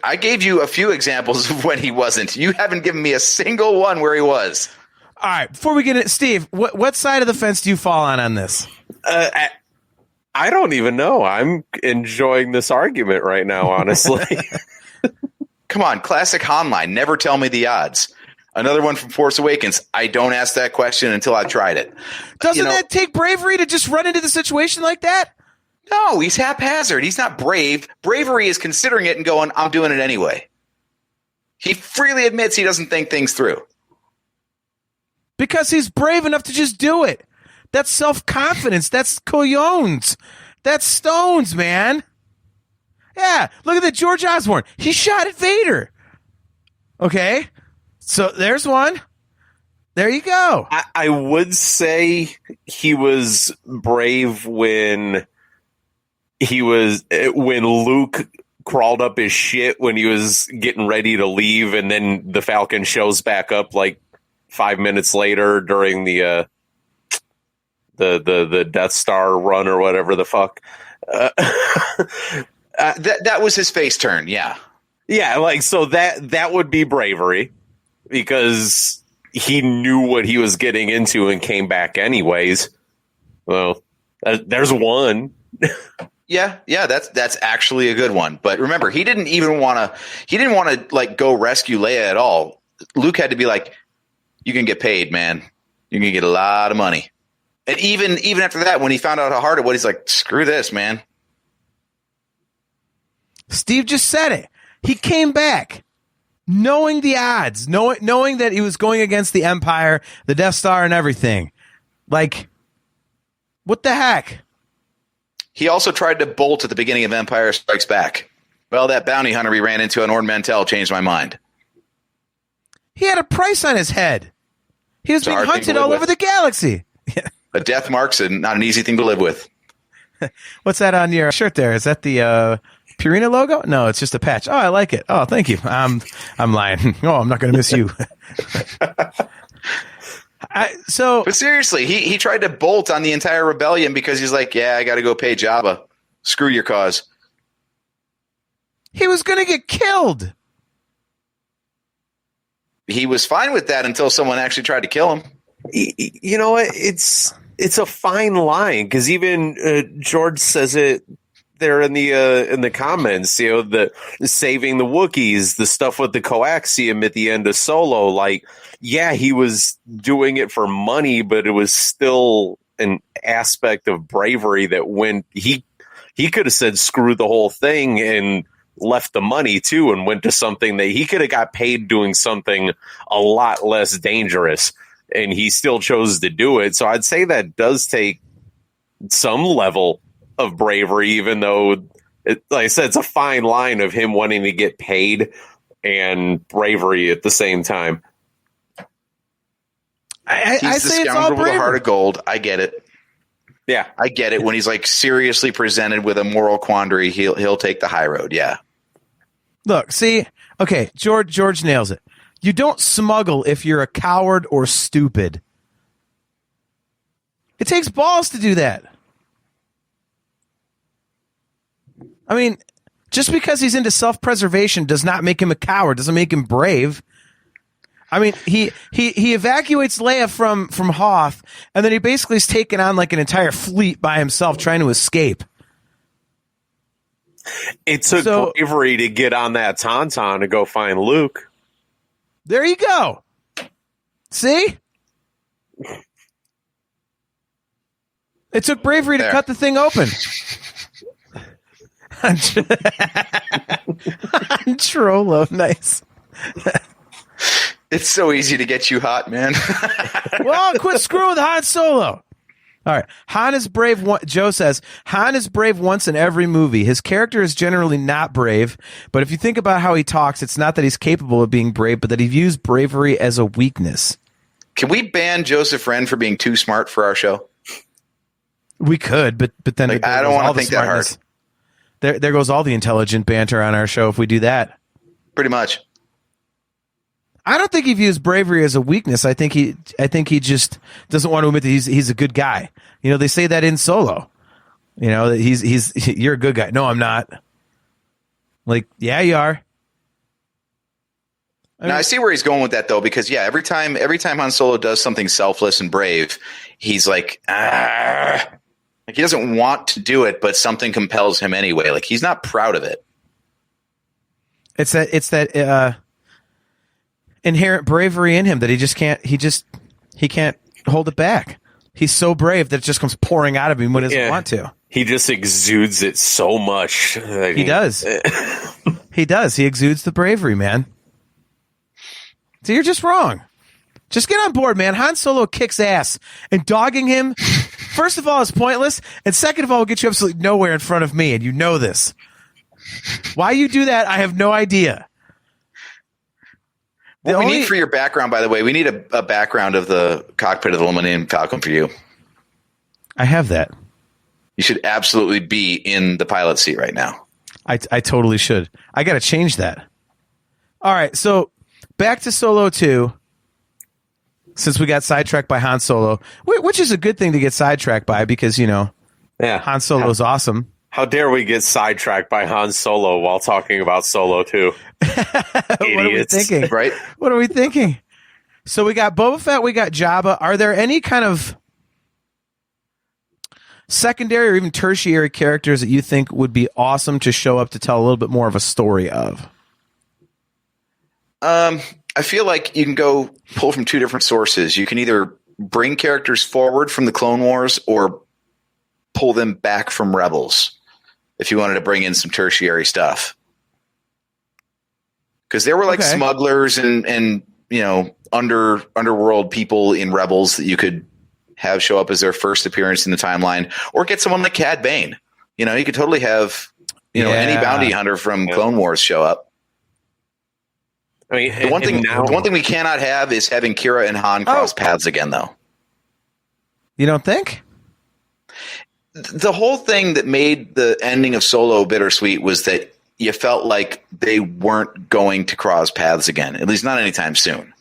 I gave you a few examples of when he wasn't. You haven't given me a single one where he was. All right, before we get it, Steve, what side of the fence do you fall on this? I don't even know. I'm enjoying this argument right now, honestly. Come on, classic Han line. Never tell me the odds. Another one from Force Awakens. I don't ask that question until I've tried it. Doesn't that take bravery to just run into the situation like that? No, he's haphazard. He's not brave. Bravery is considering it and going, I'm doing it anyway. He freely admits he doesn't think things through. Because he's brave enough to just do it. That's self-confidence. That's coyones. That's stones, man. Yeah, look at the George Osborne. He shot at Vader. Okay, so there's one. There you go. I would say he was brave when Luke crawled up his shit when he was getting ready to leave, and then the Falcon shows back up like 5 minutes later during the Death Star run or whatever the fuck. That was his face turn, yeah. Yeah, like, so that would be bravery because he knew what he was getting into and came back anyways. Well, there's one. Yeah, that's actually a good one. But remember, he didn't want to like go rescue Leia at all. Luke had to be like, you can get paid, man. You can get a lot of money. And even after that, when he found out how hard it was, he's like, screw this, man. Steve just said it. He came back knowing the odds, knowing that he was going against the Empire, the Death Star, and everything. Like, what the heck? He also tried to bolt at the beginning of Empire Strikes Back. Well, that bounty hunter we ran into on Ord Mantell changed my mind. He had a price on his head. He was being hunted all over the galaxy. A death mark's not an easy thing to live with. What's that on your shirt there? Is that the Purina logo? No, it's just a patch. Oh, I like it. Oh, thank you. I'm lying. Oh, I'm not going to miss you. But seriously, he tried to bolt on the entire rebellion because he's like, yeah, I got to go pay Jabba. Screw your cause. He was going to get killed. He was fine with that until someone actually tried to kill him. You know what? It's a fine line because even George says it there in the comments. You know, the saving the Wookiees, the stuff with the coaxium at the end of Solo. Like, yeah, he was doing it for money, but it was still an aspect of bravery that when he could have said screw the whole thing and left the money too and went to something that he could have got paid doing something a lot less dangerous, and he still chose to do it. So I'd say that does take some level of bravery, even though like I said, it's a fine line of him wanting to get paid and bravery at the same time. He's the scoundrel with a heart of gold. I get it. Yeah, I get it. When he's like seriously presented with a moral quandary, he'll take the high road. Yeah. Look, see, okay, George nails it. You don't smuggle if you're a coward or stupid. It takes balls to do that. I mean, just because he's into self-preservation does not make him a coward, doesn't make him brave. I mean, he evacuates Leia from Hoth, and then he basically is taking on like an entire fleet by himself trying to escape. It took bravery to get on that Tauntaun to go find Luke. There you go. See? It took bravery to cut the thing open. Trollo, nice. It's so easy to get you hot, man. Well, quit screwing with Han Solo. All right. Han is brave. Joe says, Han is brave once in every movie. His character is generally not brave, but if you think about how he talks, it's not that he's capable of being brave, but that he views bravery as a weakness. Can we ban Joseph Wren for being too smart for our show? We could, but then like, I don't want to think that hard. There goes all the intelligent banter on our show if we do that. Pretty much. I don't think he views bravery as a weakness. I think he just doesn't want to admit that he's a good guy. You know, they say that in Solo. You know, that you're a good guy. No, I'm not. Like, yeah, you are. I see where he's going with that though, because yeah, every time Han Solo does something selfless and brave, he's like, like he doesn't want to do it, but something compels him anyway. Like he's not proud of it. It's that inherent bravery in him that he can't hold it back. He's so brave that it just comes pouring out of him when he doesn't want to. He just exudes it so much. He does. He does. He exudes the bravery, man. So you're just wrong. Just get on board, man. Han Solo kicks ass, and dogging him, first of all, is pointless, and second of all, will get you absolutely nowhere in front of me, and you know this. Why you do that, I have no idea. What we need for your background, by the way, we need a background of the cockpit of the Millennium Falcon for you. I have that. You should absolutely be in the pilot seat right now. I totally should. I got to change that. All right, so back to Solo 2, since we got sidetracked by Han Solo, which is a good thing to get sidetracked by because, you know, Han Solo's awesome. How dare we get sidetracked by Han Solo while talking about Solo 2? What are we thinking? Right? What are we thinking? So we got Boba Fett, we got Jabba. Are there any kind of secondary or even tertiary characters that you think would be awesome to show up to tell a little bit more of a story of? I feel like you can go pull from two different sources. You can either bring characters forward from the Clone Wars or pull them back from Rebels if you wanted to bring in some tertiary stuff. Because there were like smugglers and you know underworld people in Rebels that you could have show up as their first appearance in the timeline, or get someone like Cad Bane. You know, you could totally have any bounty hunter from Clone Wars show up. I mean, the one thing we cannot have is having Kira and Han cross paths again, though. You don't think? the whole thing that made the ending of Solo bittersweet was that you felt like they weren't going to cross paths again, at least not anytime soon.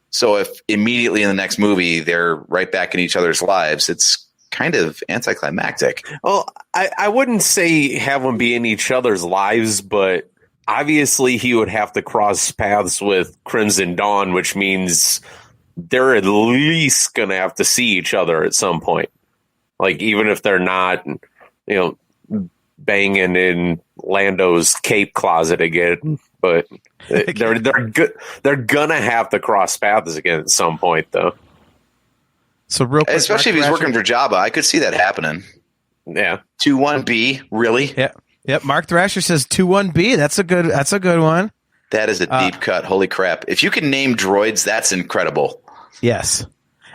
So if immediately in the next movie they're right back in each other's lives, it's kind of anticlimactic. Well, I wouldn't say have them be in each other's lives, but obviously he would have to cross paths with Crimson Dawn, which means they're at least going to have to see each other at some point. Like, even if they're not, banging in Lando's cape closet again, but they're good. They're gonna have to cross paths again at some point, though. So real quick, especially if he's working for Jabba, I could see that happening. Yeah, 2-1B, really? Yeah, yep. Mark Thrasher says 2-1B. That's a good one. That is a deep cut. Holy crap! If you can name droids, that's incredible. Yes.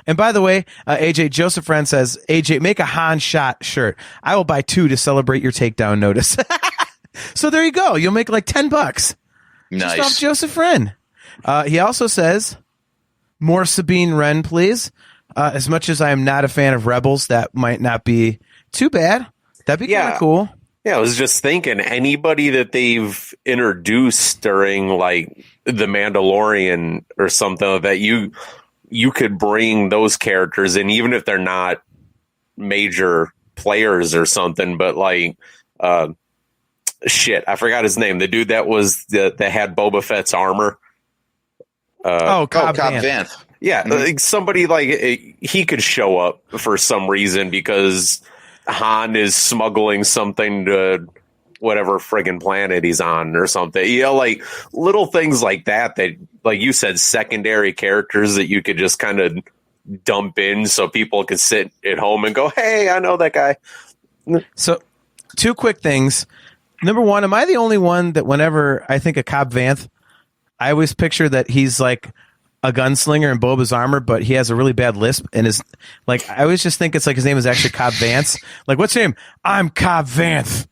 And by the way, AJ, Joseph Friend says, AJ, make a Han shot shirt. I will buy 2 to celebrate your takedown notice. So there you go. You'll make like $10. Nice. Just off Joseph Friend. He also says, more Sabine Wren, please. As much as I am not a fan of Rebels, that might not be too bad. That'd be kind of cool. Yeah, I was just thinking anybody that they've introduced during like The Mandalorian or something that you could bring those characters in, even if they're not major players or something, but like, I forgot his name. The dude that had Boba Fett's armor. Cobb Vanth. Yeah. Mm-hmm. Like somebody like he could show up for some reason because Han is smuggling something to whatever friggin' planet he's on or something. Like little things like that, like you said, secondary characters that you could just kind of dump in so people could sit at home and go, hey, I know that guy. So 2 quick things. Number 1, am I the only one that whenever I think of Cobb Vanth, I always picture that he's like a gunslinger in Boba's armor, but he has a really bad lisp and is like, I always just think it's like his name is actually Cobb Vance. Like, what's your name? I'm Cobb Vanth.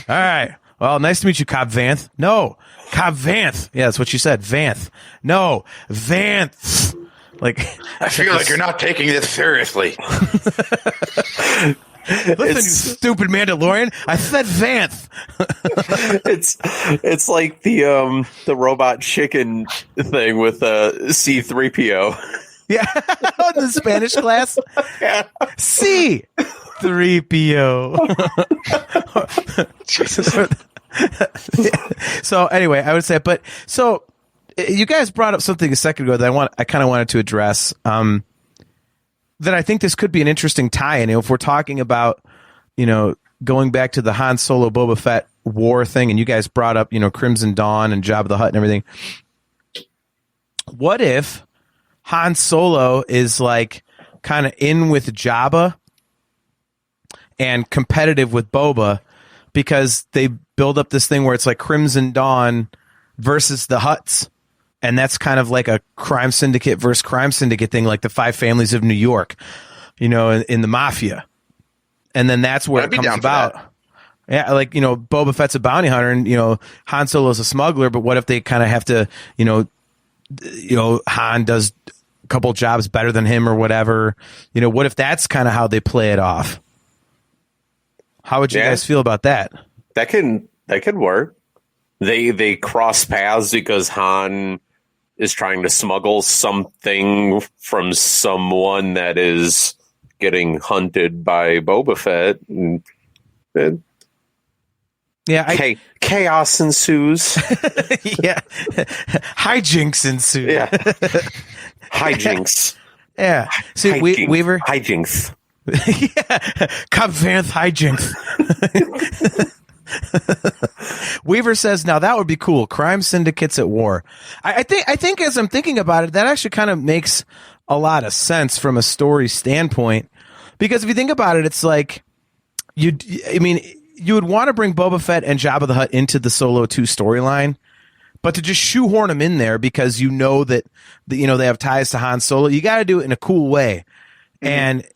All right. Well, nice to meet you, Cobb Vanth. No, Cobb Vanth. Yeah, that's what you said. Vanth. No, Vanth. Like, I feel like you're not taking this seriously. Listen, you stupid Mandalorian. I said Vanth. it's like the robot chicken thing with C-3PO. Yeah, in the Spanish class. Yeah. C-3PO. Jesus. So anyway, I would say, but so you guys brought up something a second ago that I kind of wanted to address. That I think this could be an interesting tie-in. If we're talking about, going back to the Han Solo Boba Fett war thing, and you guys brought up, Crimson Dawn and Jabba the Hutt and everything. What if Han Solo is like kind of in with Jabba and competitive with Boba because they build up this thing where it's like Crimson Dawn versus the Hutts? And that's kind of like a crime syndicate versus crime syndicate thing, like the 5 families of New York, in the mafia. And then that's where it comes about. Yeah, like, Boba Fett's a bounty hunter and, Han Solo's a smuggler, but what if they kind of have to, Han does a couple jobs better than him or whatever? What if that's kind of how they play it off? How would you guys feel about that? That could work. They cross paths because Han is trying to smuggle something from someone that is getting hunted by Boba Fett. Yeah, chaos ensues. Yeah, hijinks ensue. Yeah, hijinks. Yeah, see, Weaver hijinks. Yeah, Cobb Vanth hijinks. Weaver says, now that would be cool. Crime syndicates at war. I think as I'm thinking about it, that actually kind of makes a lot of sense from a story standpoint. Because if you think about it, it's like you would want to bring Boba Fett and Jabba the Hutt into the Solo 2 storyline, but to just shoehorn them in there because that they have ties to Han Solo, you got to do it in a cool way. Mm-hmm. And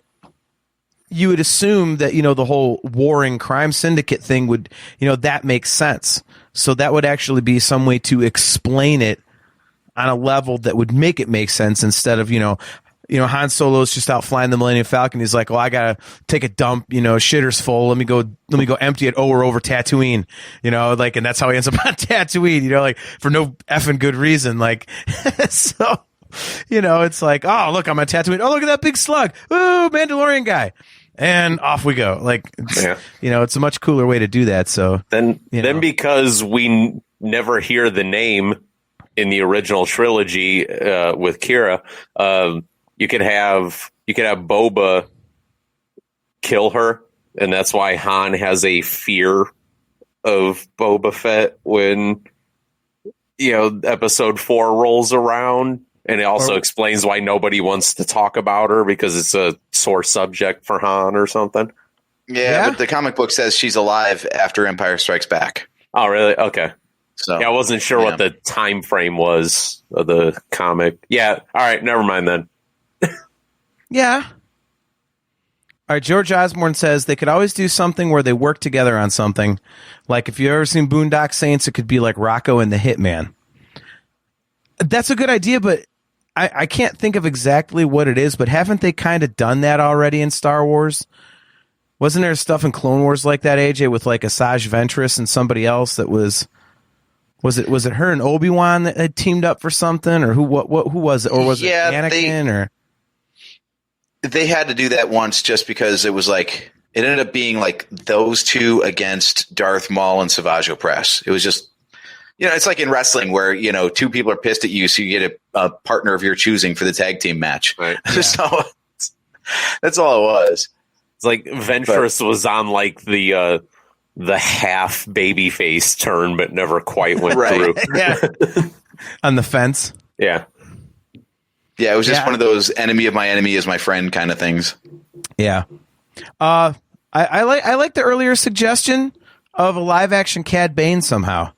you would assume that, the whole warring crime syndicate thing would, that makes sense. So that would actually be some way to explain it on a level that would make it make sense instead of, Han Solo's just out flying the Millennium Falcon. He's like, well, I gotta take a dump, shitter's full. Let me go empty it. Oh, we're over Tatooine, and that's how he ends up on Tatooine, like for no effing good reason. Like, so, it's like, oh, look, I'm on Tatooine. Oh, look at that big slug. Ooh, Mandalorian guy. And off we go. Like, it's a much cooler way to do that. So then because we never hear the name in the original trilogy with Kira, you could have Boba kill her, and that's why Han has a fear of Boba Fett when Episode 4 rolls around. And it also explains why nobody wants to talk about her because it's a sore subject for Han or something. Yeah, but the comic book says she's alive after Empire Strikes Back. Oh, really? Okay. So I wasn't sure what the time frame was of the comic. Yeah. All right. Never mind then. Yeah. All right. George Osborne says they could always do something where they work together on something. Like if you've ever seen Boondock Saints, it could be like Rocco and the Hitman. That's a good idea, but I can't think of exactly what it is, but haven't they kind of done that already in Star Wars? Wasn't there stuff in Clone Wars like that, AJ, with like Asajj Ventress and somebody else that was it her and Obi-Wan that had teamed up for something, or who was it, or was it Anakin or? They had to do that once just because it was like it ended up being like those two against Darth Maul and Savage Opress. It was just. It's like in wrestling where, two people are pissed at you, so you get a partner of your choosing for the tag team match. Right. Yeah. So that's all it was. It's like Ventress was on like the half baby face turn, but never quite went through. Yeah. On the fence. Yeah. Yeah, it was just one of those enemy of my enemy is my friend kind of things. Yeah. I like the earlier suggestion of a live action Cad Bane somehow.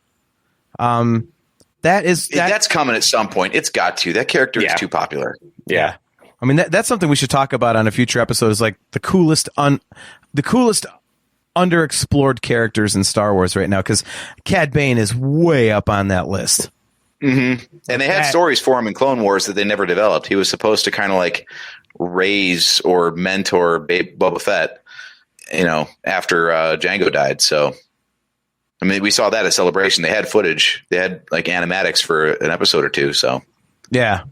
That's coming at some point. It's got to. That character is too popular. Yeah. I mean, that's something we should talk about on a future episode, is like the coolest underexplored characters in Star Wars right now, because Cad Bane is way up on that list. Mm-hmm. And they had stories for him in Clone Wars that they never developed. He was supposed to kind of like raise or mentor Boba Fett, after Jango died. So I mean, we saw that at Celebration. They had footage. They had like animatics for an episode or two. So, yeah,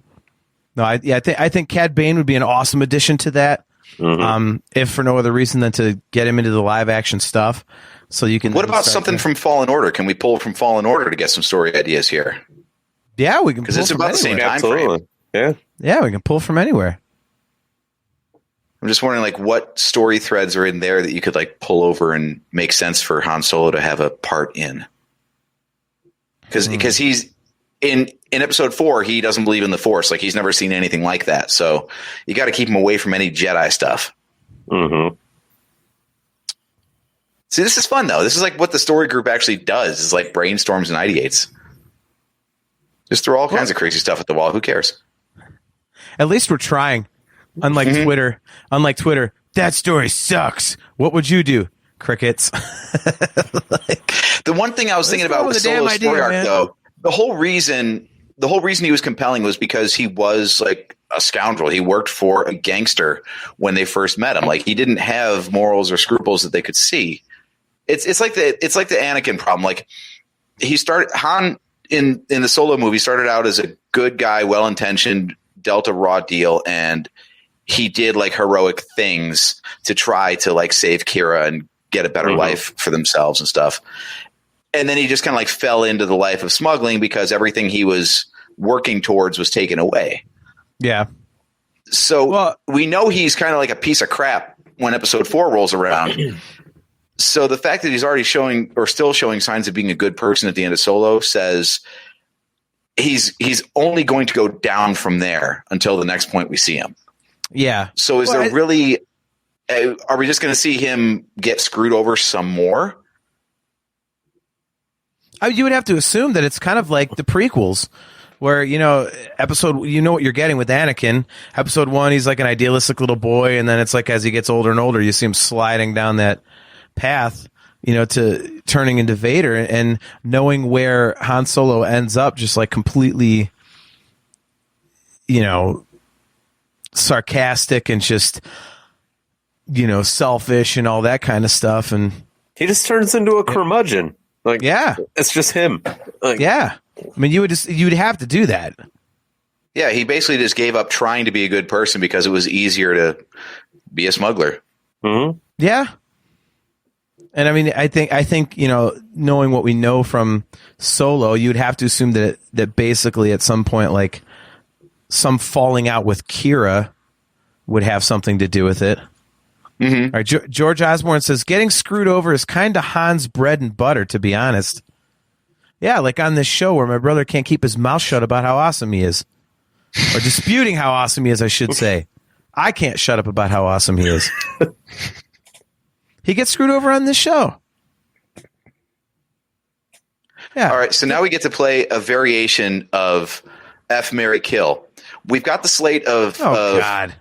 no, I think Cad Bane would be an awesome addition to that. Mm-hmm. If for no other reason than to get him into the live action stuff, so you can. What about something from Fallen Order? Can we pull from Fallen Order to get some story ideas here? Yeah, we can, because it's about the same time frame. Yeah, we can pull from anywhere. I'm just wondering, like, what story threads are in there that you could like pull over and make sense for Han Solo to have a part in. Because he's in Episode 4, he doesn't believe in the Force. Like, he's never seen anything like that. So you got to keep him away from any Jedi stuff. Mm-hmm. See, this is fun though. This is like what the story group actually does. Is like brainstorms and ideates. Just throw all kinds of crazy stuff at the wall. Who cares? At least we're trying. Unlike Twitter, that story sucks. What would you do? Crickets. The one thing I was thinking about with Solo's story arc, though, the whole reason he was compelling was because he was like a scoundrel. He worked for a gangster when they first met him. Like, he didn't have morals or scruples that they could see. It's like the Anakin problem. Like, Han in the Solo movie started out as a good guy, well-intentioned, dealt a raw deal, and he did like heroic things to try to like save Kira and get a better life for themselves and stuff. And then he just kind of like fell into the life of smuggling because everything he was working towards was taken away. Yeah. So we know he's kind of like a piece of crap when Episode 4 rolls around. So the fact that he's already still showing signs of being a good person at the end of Solo says he's only going to go down from there until the next point we see him. Yeah. So is there really are we just going to see him get screwed over some more? You would have to assume that it's kind of like the prequels where, what you're getting with Anakin. Episode 1, he's like an idealistic little boy. And then it's like, as he gets older and older, you see him sliding down that path, to turning into Vader, and knowing where Han Solo ends up, just like completely, sarcastic and just, selfish and all that kind of stuff. And he just turns into a curmudgeon. Like, yeah, it's just him. Like, yeah. I mean, you'd have to do that. Yeah, he basically just gave up trying to be a good person because it was easier to be a smuggler. Mm-hmm. Yeah. And I mean, I think, knowing what we know from Solo, you'd have to assume that basically at some point, like some falling out with Kira would have something to do with it. Mm-hmm. All right, George Osborne says, getting screwed over is kind of Han's bread and butter, to be honest. Yeah, like on this show where my brother can't keep his mouth shut about how awesome he is. Or disputing how awesome he is, I should say. I can't shut up about how awesome he is. He gets screwed over on this show. Yeah. All right, so now we get to play a variation of F, Marry, Kill. We've got the slate of God.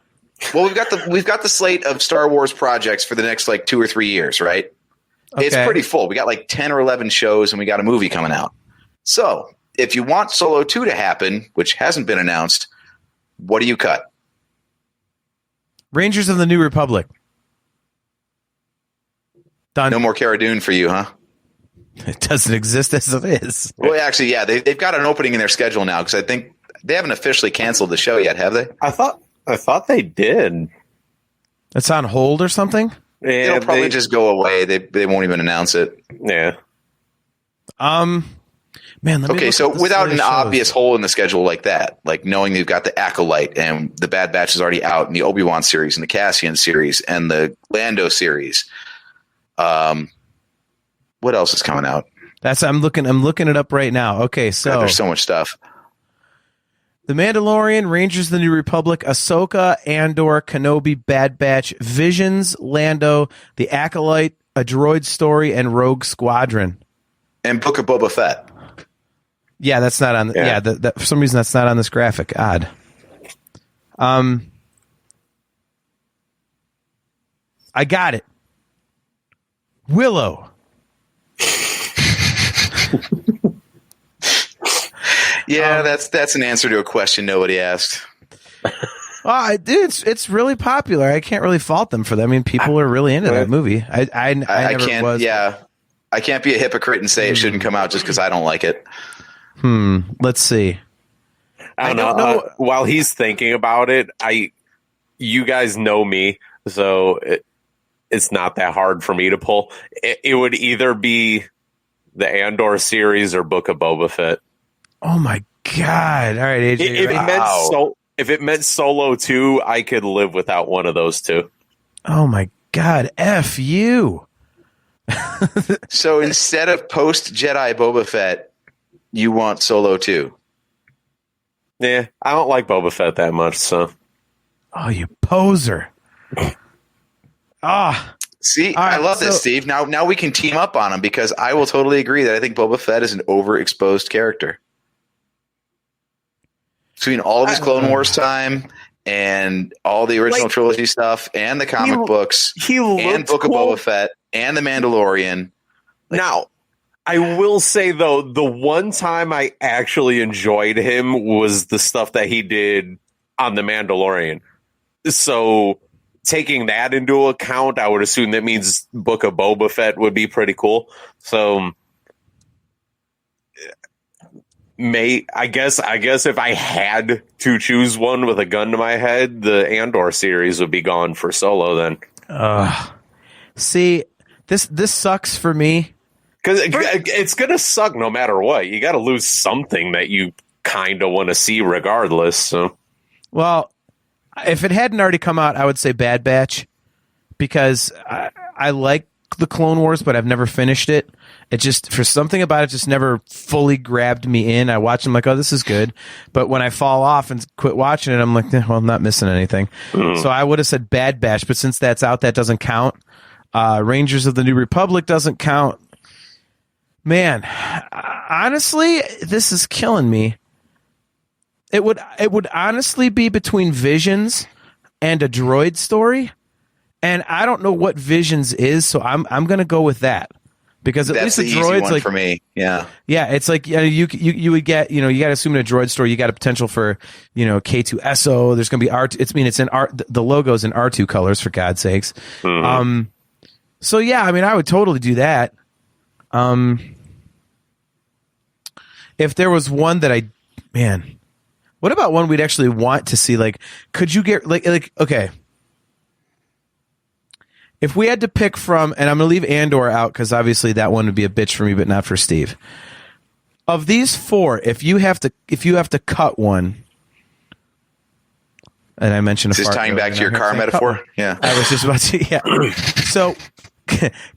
Well, we've got the slate of Star Wars projects for the next like 2 or 3 years, right? Okay. It's pretty full. We got like 10 or 11 shows, and we got a movie coming out. So, if you want Solo 2 to happen, which hasn't been announced, what do you cut? Rangers of the New Republic. Done. No more Cara Dune for you, huh? It doesn't exist as it is. Well, actually, yeah, they've got an opening in their schedule now because I think they haven't officially canceled the show yet, have they? I thought they did. It's on hold or something? Yeah, It'll probably just go away. They won't even announce it. Yeah. Man, let me Okay, look so at the without slate an of shows. obvious hole in the schedule like that, like knowing you've got the Acolyte and the Bad Batch is already out, and the Obi-Wan series and the Cassian series and the Lando series, what else is coming out? I'm looking it up right now. Okay, so God, there's so much stuff. The Mandalorian, Rangers of the New Republic, Ahsoka, Andor, Kenobi, Bad Batch, Visions, Lando, The Acolyte, A Droid Story, and Rogue Squadron. And Book of Boba Fett. Yeah, that's not on. Yeah, for some reason that's not on this graphic. Odd. I got it. Willow. Yeah, that's an answer to a question nobody asked. It's really popular. I can't really fault them for that. I mean, people are really into that movie. I never can't. was. Yeah, I can't be a hypocrite and say it shouldn't come out just because I don't like it. Let's see. I don't know. While he's thinking about it, you guys know me, so it's not that hard for me to pull. It would either be the Andor series or Book of Boba Fett. Oh my God! All right, AJ. If it meant Solo 2, I could live without one of those two. Oh my God! F you. So instead of post Jedi Boba Fett, you want Solo 2. Yeah, I don't like Boba Fett that much, so. Oh, you poser. See, I love this, Steve. Now we can team up on him because I will totally agree that I think Boba Fett is an overexposed character. Between all of his Clone Wars time and all the original trilogy stuff and the comic books and Book of Boba Fett and The Mandalorian. Now, I will say, though, the one time I actually enjoyed him was the stuff that he did on The Mandalorian. So taking that into account, I would assume that means Book of Boba Fett would be pretty cool. So I guess if I had to choose one with a gun to my head, the Andor series would be gone for Solo then. See, this sucks for me. Because it's going to suck no matter what. You got to lose something that you kind of want to see regardless. So. Well, if it hadn't already come out, I would say Bad Batch because I like the Clone Wars, but I've never finished it. It just, for something about it, just never fully grabbed me in. I watch them like, oh, this is good. But when I fall off and quit watching it, I'm like, well, I'm not missing anything. So I would have said Bad Batch, but since that's out, that doesn't count. Rangers of the New Republic doesn't count. Man, honestly, this is killing me. It would honestly be between Visions and A Droid Story, and I don't know what Visions is, so I'm going to go with that. because at That's least the the easy droids one like for me. Yeah. Yeah, it's like you would get, you got to assume in a droid store you got a potential for, K2SO. There's going to be it's in R, the logo's in R2 colors, for God's sakes. Mhm. So yeah, I mean, I would totally do that. If there was one that what about one we'd actually want to see? Like, could you get okay. If we had to pick from, and I'm going to leave Andor out because obviously that one would be a bitch for me, but not for Steve. Of these four, if you have to cut one, and I mentioned Is this tying back to your car metaphor? Yeah. I was just about to. Yeah. So,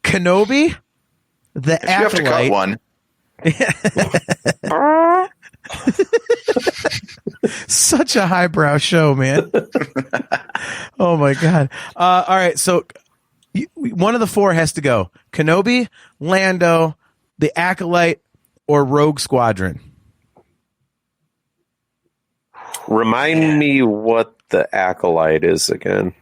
Kenobi, the If you have to cut one. Such a highbrow show, man. Oh my God. All right, so one of the four has to go: Kenobi, Lando, the Acolyte, or Rogue Squadron. Remind me what the Acolyte is again.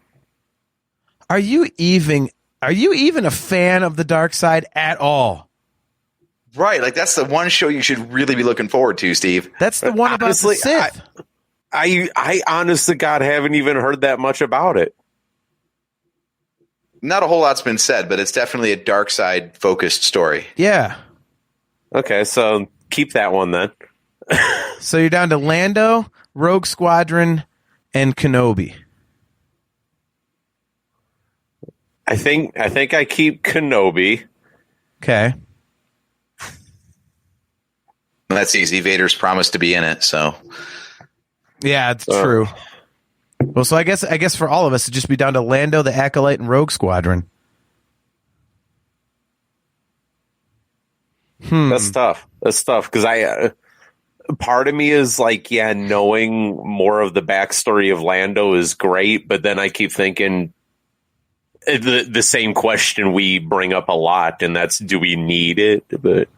Are you even a fan of the dark side at all? Right, like that's the one show you should really be looking forward to, Steve. That's the one about Honestly, the Sith. I honest to God haven't even heard that much about it. Not a whole lot's been said, but it's definitely a dark side focused story. Yeah. Okay, so keep that one then. So you're down to Lando, Rogue Squadron, and Kenobi. I think I keep Kenobi. Okay. That's easy. Vader's promised to be in it, so Yeah, it's true. Well, so I guess for all of us, it'd just be down to Lando, the Acolyte, and Rogue Squadron. That's tough. Because part of me is like, yeah, knowing more of the backstory of Lando is great, but then I keep thinking the same question we bring up a lot, and that's, do we need it? But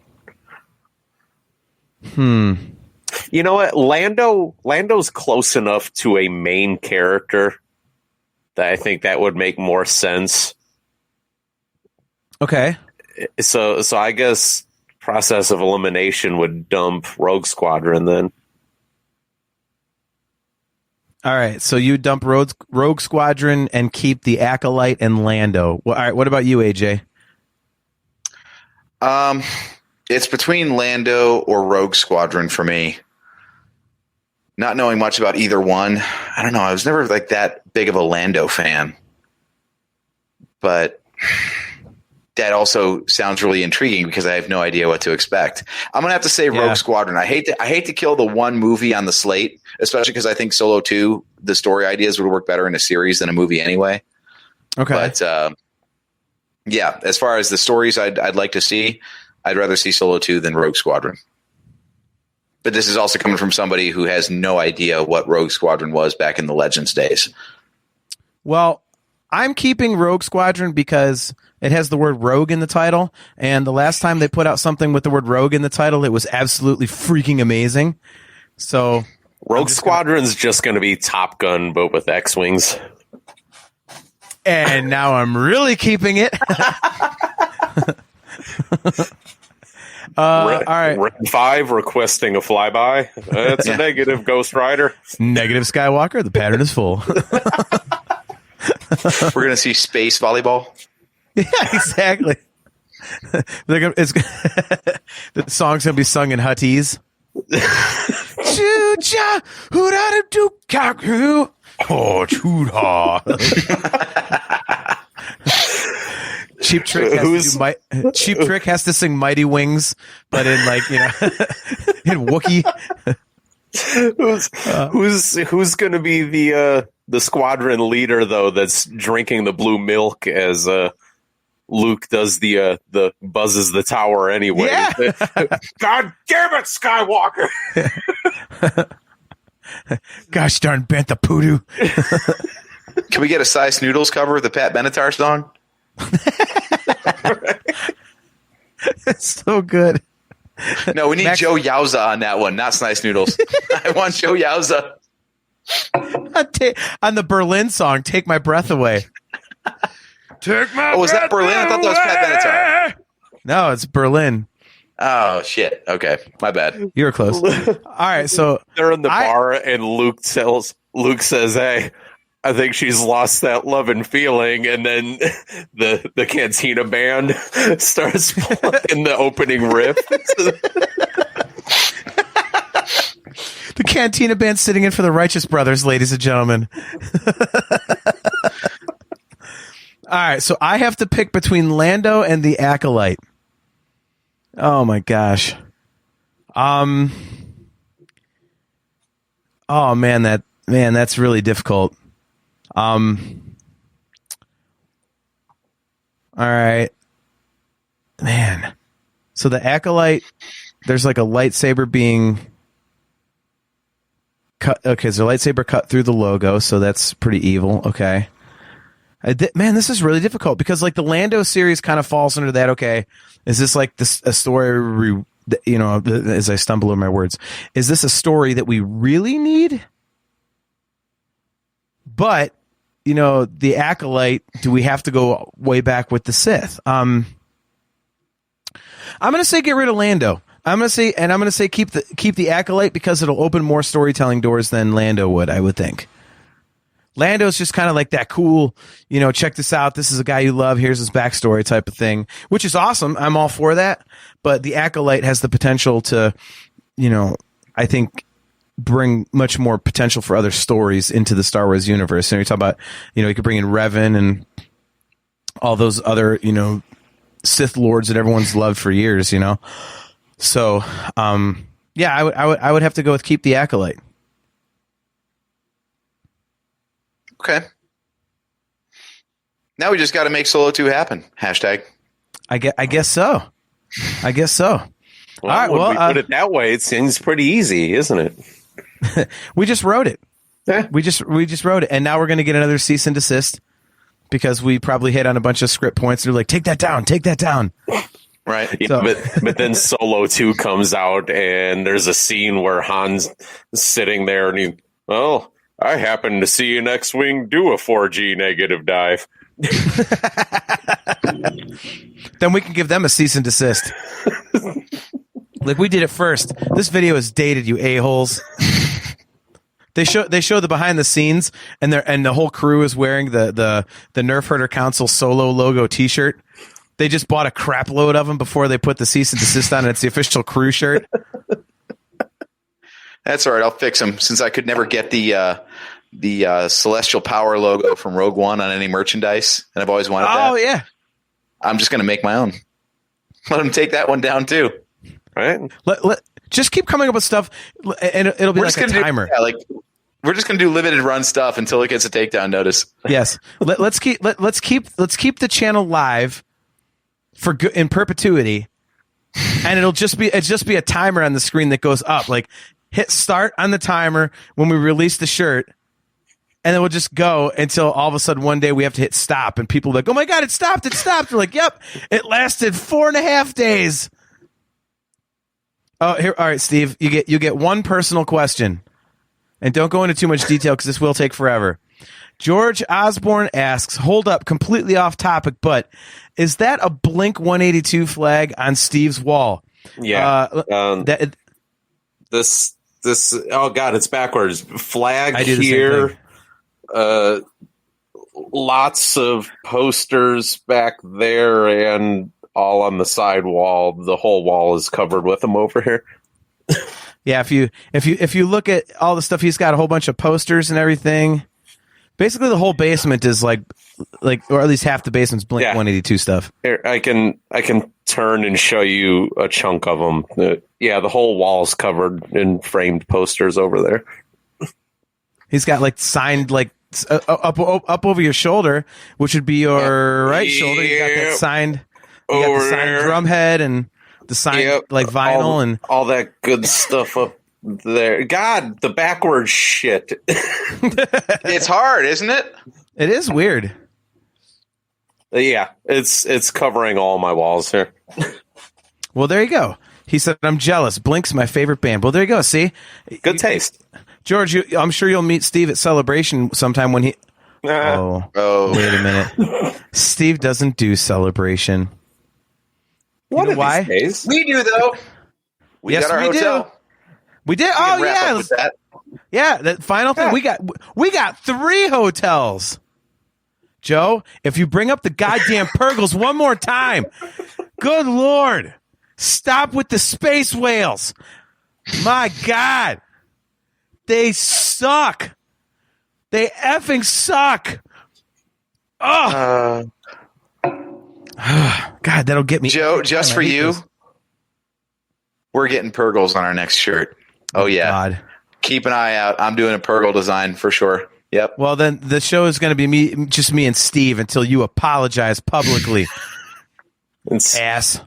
you know what? Lando's close enough to a main character that I think that would make more sense. Okay. So I guess process of elimination would dump Rogue Squadron then. All right. So you dump Rogue Squadron and keep the Acolyte and Lando. Well, all right. What about you, AJ? it's between Lando or Rogue Squadron for me. Not knowing much about either one, I don't know. I was never like that big of a Lando fan, but that also sounds really intriguing because I have no idea what to expect. I'm gonna have to say Rogue Squadron. I hate to kill the one movie on the slate, especially because I think Solo 2, the story ideas would work better in a series than a movie anyway. Okay, but yeah, as far as the stories I'd like to see, I'd rather see Solo 2 than Rogue Squadron. But this is also coming from somebody who has no idea what Rogue Squadron was back in the Legends days. Well, I'm keeping Rogue Squadron because it has the word rogue in the title. And the last time they put out something with the word rogue in the title, it was absolutely freaking amazing. So Rogue Squadron's just going to be Top Gun, but with X-Wings. And now I'm really keeping it. All right. Red 5 requesting a flyby. That's a negative, Ghost Rider. Negative Skywalker. The pattern is full. We're going to see space volleyball. Yeah, exactly. The song's going to be sung in Huttese. Choo-cha, hoo-da-da-doo-ka-hoo. Oh, choo-da. Cheap Trick has to sing Mighty Wings, but in like, in Wookiee. Who's going to be the squadron leader though? That's drinking the blue milk as Luke does the buzzes the tower anyway. Yeah. God damn it, Skywalker! Gosh darn Bantha Poodoo. Can we get a Size Noodles cover of the Pat Benatar song? It's so good. No, we need Joe Yowza on that one, not Snice Noodles. I want Joe Yowza. On the Berlin song, Take My Breath Away. Take my was that Berlin? I thought that was Pat Benatar. No, it's Berlin. Oh shit. Okay, my bad. You were close. All right, so They're in the bar, and Luke says, "Hey, I think she's lost that love and feeling." And then the Cantina band starts playing the opening riff. the Cantina band sitting in for the Righteous Brothers, ladies and gentlemen. All right, so I have to pick between Lando and the Acolyte. Oh my gosh. Oh man, that's really difficult. All right. Man. So the Acolyte, there's like a lightsaber being cut. Okay, so lightsaber cut through the logo, so that's pretty evil. Okay. Man, this is really difficult because like the Lando series kind of falls under that. Okay, is this like a story? You know, as I stumble over my words, is this a story that we really need? But you know, the Acolyte. Do we have to go way back with the Sith? I'm going to say get rid of Lando. I'm going to say keep the Acolyte because it'll open more storytelling doors than Lando would. I would think. Lando's just kind of like that cool, you know, check this out. This is a guy you love. Here's his backstory type of thing, which is awesome. I'm all for that. But the Acolyte has the potential to, you know, I think bring much more potential for other stories into the Star Wars universe. And you talk about, you know, you could bring in Revan and all those other, you know, Sith lords that everyone's loved for years, you know. So, yeah, I would have to go with keep the Acolyte. Okay. Now we just got to make Solo 2 happen. Hashtag. I guess so. I guess so. Well, all right. When well, we put it that way, it seems pretty easy, isn't it? We just wrote it. Yeah. We just wrote it, and now we're going to get another cease and desist because we probably hit on a bunch of script points. They're like, take that down. Right. Yeah, So- but then Solo 2 comes out, and there's a scene where Han's sitting there, and I happen to see an X-Wing do a 4G negative dive. Then we can give them a cease and desist. Like we did it first. This video is dated, you a-holes. They show the behind the scenes, and the whole crew is wearing the Nerf Herder Council Solo logo T-shirt. They just bought a crap load of them before they put the cease and desist on, and it's the official crew shirt. That's all right. I'll fix them since I could never get the Celestial Power logo from Rogue One on any merchandise, and I've always wanted that. Oh yeah. I'm just going to make my own. Let them take that one down too. Right? Just keep coming up with stuff, and it'll be like a timer. We're just going to do limited run stuff until it gets a takedown notice. Yes. Let's keep the channel live in perpetuity, and it'll just be a timer on the screen that goes up. Like hit start on the timer when we release the shirt, and then we'll just go until all of a sudden one day we have to hit stop, and people are like, "Oh my god, it stopped! It stopped!" We're like, "Yep, it lasted 4.5 days." Oh, here, all right, Steve, you get one personal question, and don't go into too much detail because this will take forever. George Osborne asks, hold up, completely off topic, but is that a Blink 182 flag on Steve's wall? Yeah. This oh god, it's backwards. Flag here. Lots of posters back there, and all on the side wall. The whole wall is covered with them over here. Yeah, if you look at all the stuff, he's got a whole bunch of posters and everything. Basically, the whole basement is like, or at least half the basement's Blink 182 stuff. Here, I can turn and show you a chunk of them. The whole wall's covered in framed posters over there. He's got like signed up over your shoulder, which would be your right shoulder. You got that signed. You got the signed drum head and the signed like vinyl and all that good stuff up there. God, the backwards shit. It's hard, isn't it? It is weird. Yeah, it's covering all my walls here. Well, there you go. He said, "I'm jealous. Blink's my favorite band." Well, there you go. See, good taste, George. I'm sure you'll meet Steve at Celebration sometime when he. Oh, wait a minute. Steve doesn't do Celebration. One of why? these days. We do though. We Yes, got our we do. hotel. We did. We can Oh wrap yeah, up with that. yeah. The final thing we got 3 hotels. Joe, if you bring up the goddamn Purgles one more time, good Lord, stop with the space whales. My God, they suck. They effing suck. Oh, God, that'll get me. Joe, just for you, we're getting Purgles on our next shirt. Oh yeah. God. Keep an eye out. I'm doing a Purgle design for sure. Yep. Well, then the show is going to be just me and Steve until you apologize publicly. Ass.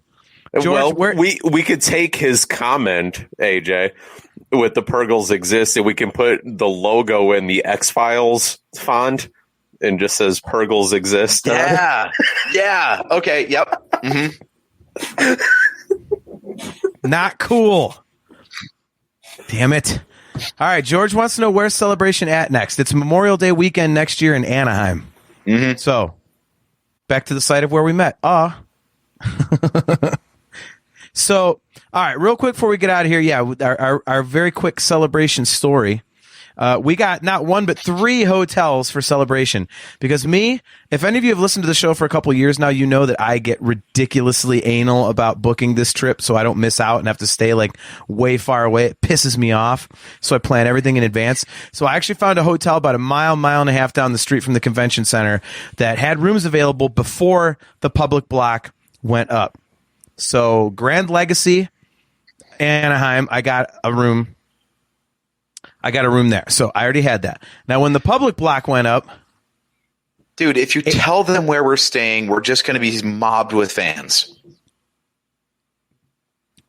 George, Well, we could take his comment, AJ, with the Purgles exist, and we can put the logo in the X-Files font and just says Purgles exist. Yeah. Yeah. Okay. Yep. Mm-hmm. Not cool. Damn it. All right, George wants to know where's Celebration at next. It's Memorial Day weekend next year in Anaheim. Mm-hmm. So, back to the site of where we met. So, all right, real quick before we get out of here, yeah, our very quick Celebration story. We got not 1 but 3 hotels for Celebration because if any of you have listened to the show for a couple years now, you know that I get ridiculously anal about booking this trip so I don't miss out and have to stay like way far away. It pisses me off. So I plan everything in advance. So I actually found a hotel about a mile and a half down the street from the convention center that had rooms available before the public block went up. So Grand Legacy, Anaheim, I got a room there. So I already had that. Now, when the public block went up. Dude, if you tell them where we're staying, we're just going to be mobbed with fans.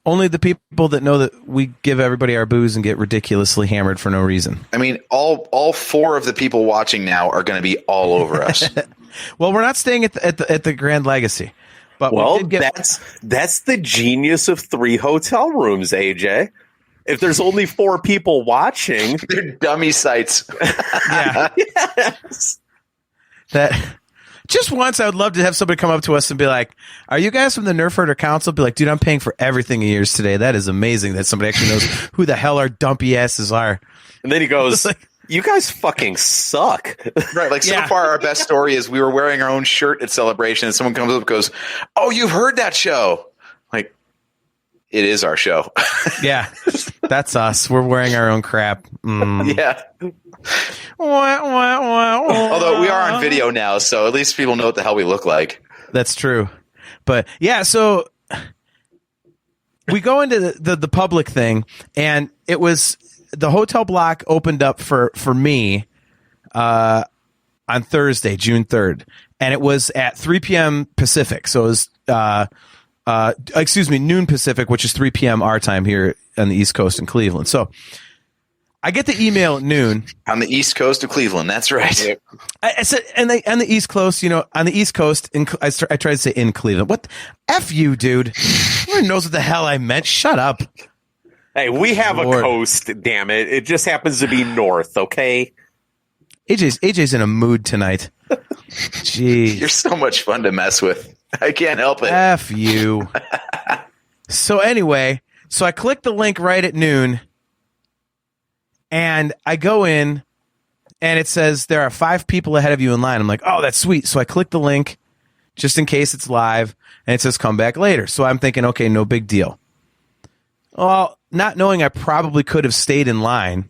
Only the people that know that we give everybody our booze and get ridiculously hammered for no reason. I mean, all 4 of the people watching now are going to be all over us. Well, we're not staying at the Grand Legacy. But Well, that's the genius of 3 hotel rooms, AJ. If there's only 4 people watching, They're dummy sites. yeah. yes. That just once I would love to have somebody come up to us and be like, "Are you guys from the Nerf Herder Council?" Be like, "Dude, I'm paying for everything of yours today." That is amazing that somebody actually knows who the hell our dumpy asses are. And then he goes, "You guys fucking suck." Right. Like, so far, our best story is we were wearing our own shirt at Celebration, and someone comes up and goes, "Oh, you've heard that show." Like, it is our show. Yeah, that's us. We're wearing our own crap. Yeah. Although we are on video now, so at least people know what the hell we look like. That's true. But yeah, so we go into the public thing, and it was the hotel block opened up for me on Thursday, June 3rd, and it was at 3 p.m. Pacific. So it was noon Pacific, which is 3 p.m. our time here on the East Coast in Cleveland. So I get the email at noon On the East Coast of Cleveland. That's right. I said, and the East Coast, on the East Coast, I tried to say in Cleveland. What? F you, dude. Who knows what the hell I meant? Shut up. Hey, we have Lord. a coast, damn it. It just happens to be north, okay? AJ's in a mood tonight. Jeez. You're so much fun to mess with. I can't help it. F you. So anyway, I click the link right at noon, and I go in, and it says there are 5 people ahead of you in line. I'm like, oh, that's sweet. So I click the link just in case it's live, and it says come back later. So I'm thinking, okay, no big deal. Well, not knowing I probably could have stayed in line,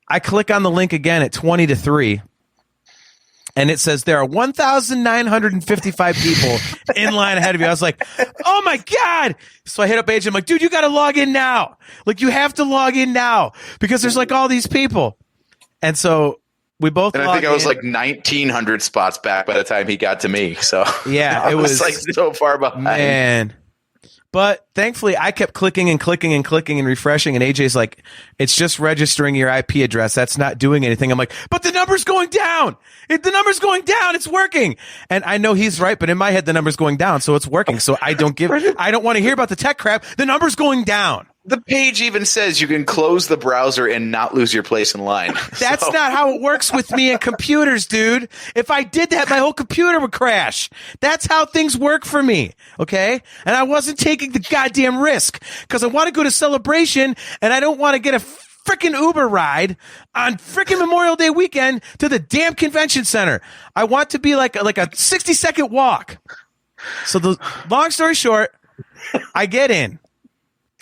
I click on the link again at 20 to 3. And it says there are 1,955 people in line ahead of you. I was like, oh my God. So I hit up AJ. I'm like, dude, you got to log in now. Like, you have to log in now because there's like all these people. And so we both And I think I was like 1,900 spots back by the time he got to me. So yeah, it was like so far behind. Man. But thankfully, I kept clicking and clicking and clicking and refreshing, and AJ's like, it's just registering your IP address. That's not doing anything. I'm like, but the number's going down. The number's going down. It's working. And I know he's right, but in my head, the number's going down, so it's working. So I don't want to hear about the tech crap. The number's going down. The page even says you can close the browser and not lose your place in line. That's not how it works with me and computers, dude. If I did that, my whole computer would crash. That's how things work for me, okay? And I wasn't taking the goddamn risk because I want to go to Celebration and I don't want to get a freaking Uber ride on freaking Memorial Day weekend to the damn convention center. I want to be like a 60-second walk. So the long story short, I get in.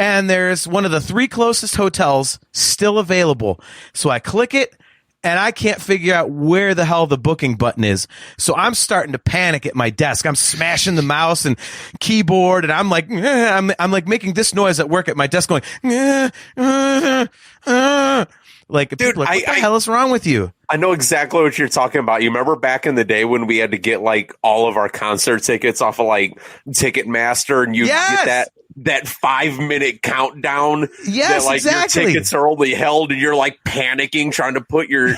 And there's one of the 3 closest hotels still available. So I click it, and I can't figure out where the hell the booking button is. So I'm starting to panic at my desk. I'm smashing the mouse and keyboard, and I'm like, I'm like making this noise at work at my desk, going, like, Dude, people are like, what the hell is wrong with you? I know exactly what you're talking about. You remember back in the day when we had to get like all of our concert tickets off of like Ticketmaster, and you get that 5-minute countdown. Yes, that, like, exactly. Your tickets are only held, and you're like panicking trying to put your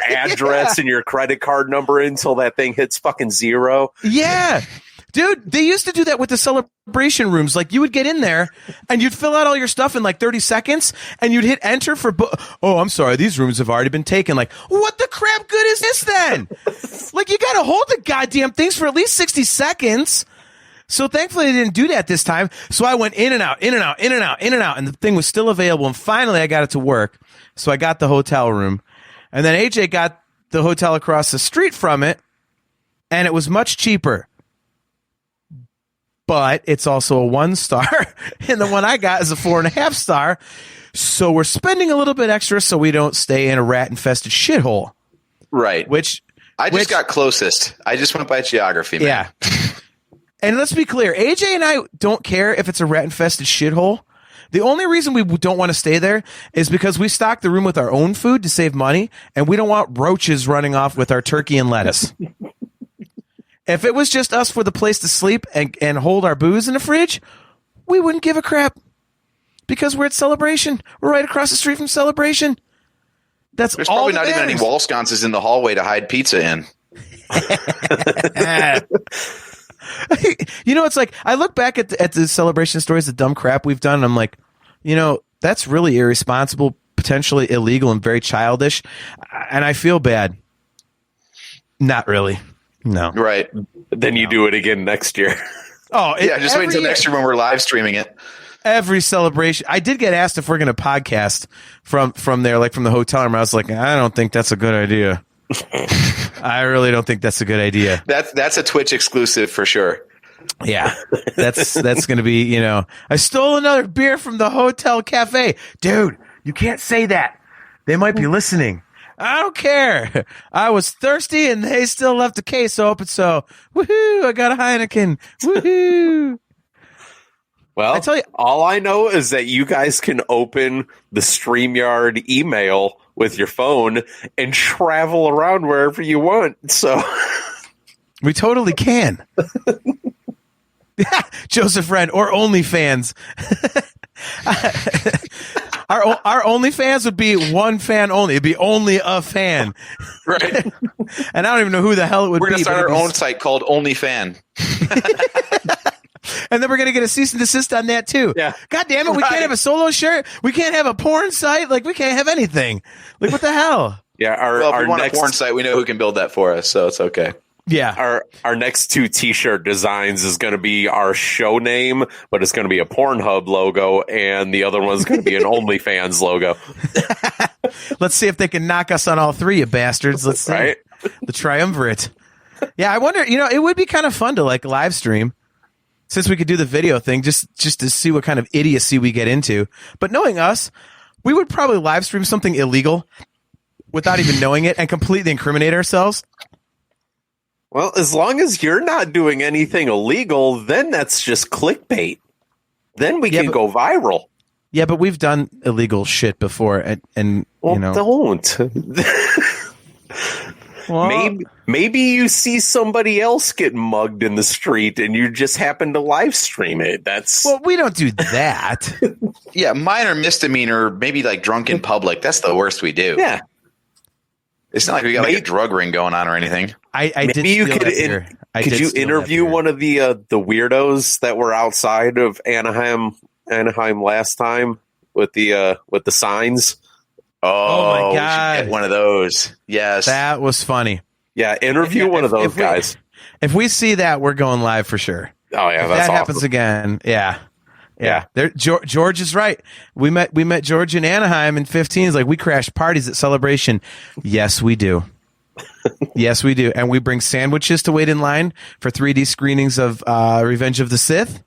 address and your credit card number in until that thing hits fucking 0. Yeah. Dude, they used to do that with the Celebration rooms. Like, you would get in there and you'd fill out all your stuff in like 30 seconds and you'd hit enter for oh, I'm sorry, these rooms have already been taken. Like, what the crap good is this then? Like, you gotta hold the goddamn things for at least 60 seconds. So thankfully they didn't do that this time. So I went in and out, in and out, in and out, in and out, and the thing was still available. And finally I got it to work. So I got the hotel room. And then AJ got the hotel across the street from it, and it was much cheaper. But it's also a 1-star, and the one I got is a 4.5-star. So we're spending a little bit extra so we don't stay in a rat-infested shithole. Right. Which I just got closest. I just went by geography, man. Yeah. And let's be clear, AJ and I don't care if it's a rat-infested shithole. The only reason we don't want to stay there is because we stock the room with our own food to save money, and we don't want roaches running off with our turkey and lettuce. If it was just us for the place to sleep and hold our booze in the fridge, we wouldn't give a crap. Because we're at Celebration. We're right across the street from Celebration. There's probably not even any wall sconces in the hallway to hide pizza in. You know, it's like, I look back at the Celebration stories, the dumb crap we've done, and I'm like, you know, that's really irresponsible, potentially illegal, and very childish. And I feel bad. Not really. No. Right. Then you do it again next year. Oh, yeah. Just wait until next year when we're live streaming it. Every Celebration. I did get asked if we're going to podcast from there, like from the hotel room. I was like, I don't think that's a good idea. I really don't think that's a good idea. That's a Twitch exclusive for sure. Yeah. That's going to be, you know, I stole another beer from the hotel cafe. Dude, you can't say that. They might be listening. I don't care. I was thirsty and they still left the case open. So, woohoo, I got a Heineken. Woohoo. Well, I tell you, all I know is that you guys can open the StreamYard email with your phone and travel around wherever you want. So we totally can. Joseph Red or OnlyFans. Our OnlyFans would be one fan only. It'd be only a fan. Right. And I don't even know who the hell it would be. We're going to start our own site called OnlyFan. And then we're going to get a cease and desist on that too. Yeah. God damn it. We can't have a solo shirt. We can't have a porn site. Like, we can't have anything. Like, what the hell? Yeah. If we want a porn site, we know who can build that for us. So it's okay. Yeah. Our next 2 t-shirt designs is going to be our show name, but it's going to be a Pornhub logo, and the other one's going to be an OnlyFans logo. Let's see if they can knock us on all 3, you bastards. Let's see. Right? The triumvirate. Yeah, I wonder, you know, it would be kind of fun to like live stream, since we could do the video thing, just to see what kind of idiocy we get into. But knowing us, we would probably live stream something illegal without even knowing it and completely incriminate ourselves. Well, as long as you're not doing anything illegal, then that's just clickbait. Then we can go viral. Yeah, but we've done illegal shit before, and well, you know, don't. well, maybe you see somebody else get mugged in the street, and you just happen to live stream it. Well, we don't do that. Yeah, minor misdemeanor, maybe like drunk in public. That's the worst we do. Yeah. It's not like we got like a drug ring going on or anything. Maybe you could interview one of the weirdos that were outside of Anaheim last time with the signs. Oh, my we should God. get one of those. Yes. That was funny. Yeah, interview one of those guys. If we see that, we're going live for sure. Oh yeah, If that's that awesome. happens again, yeah. Yeah. George is right. We met George in Anaheim in 15. He's like, we crash parties at Celebration. Yes, we do. Yes, we do. And we bring sandwiches to wait in line for 3D screenings of Revenge of the Sith.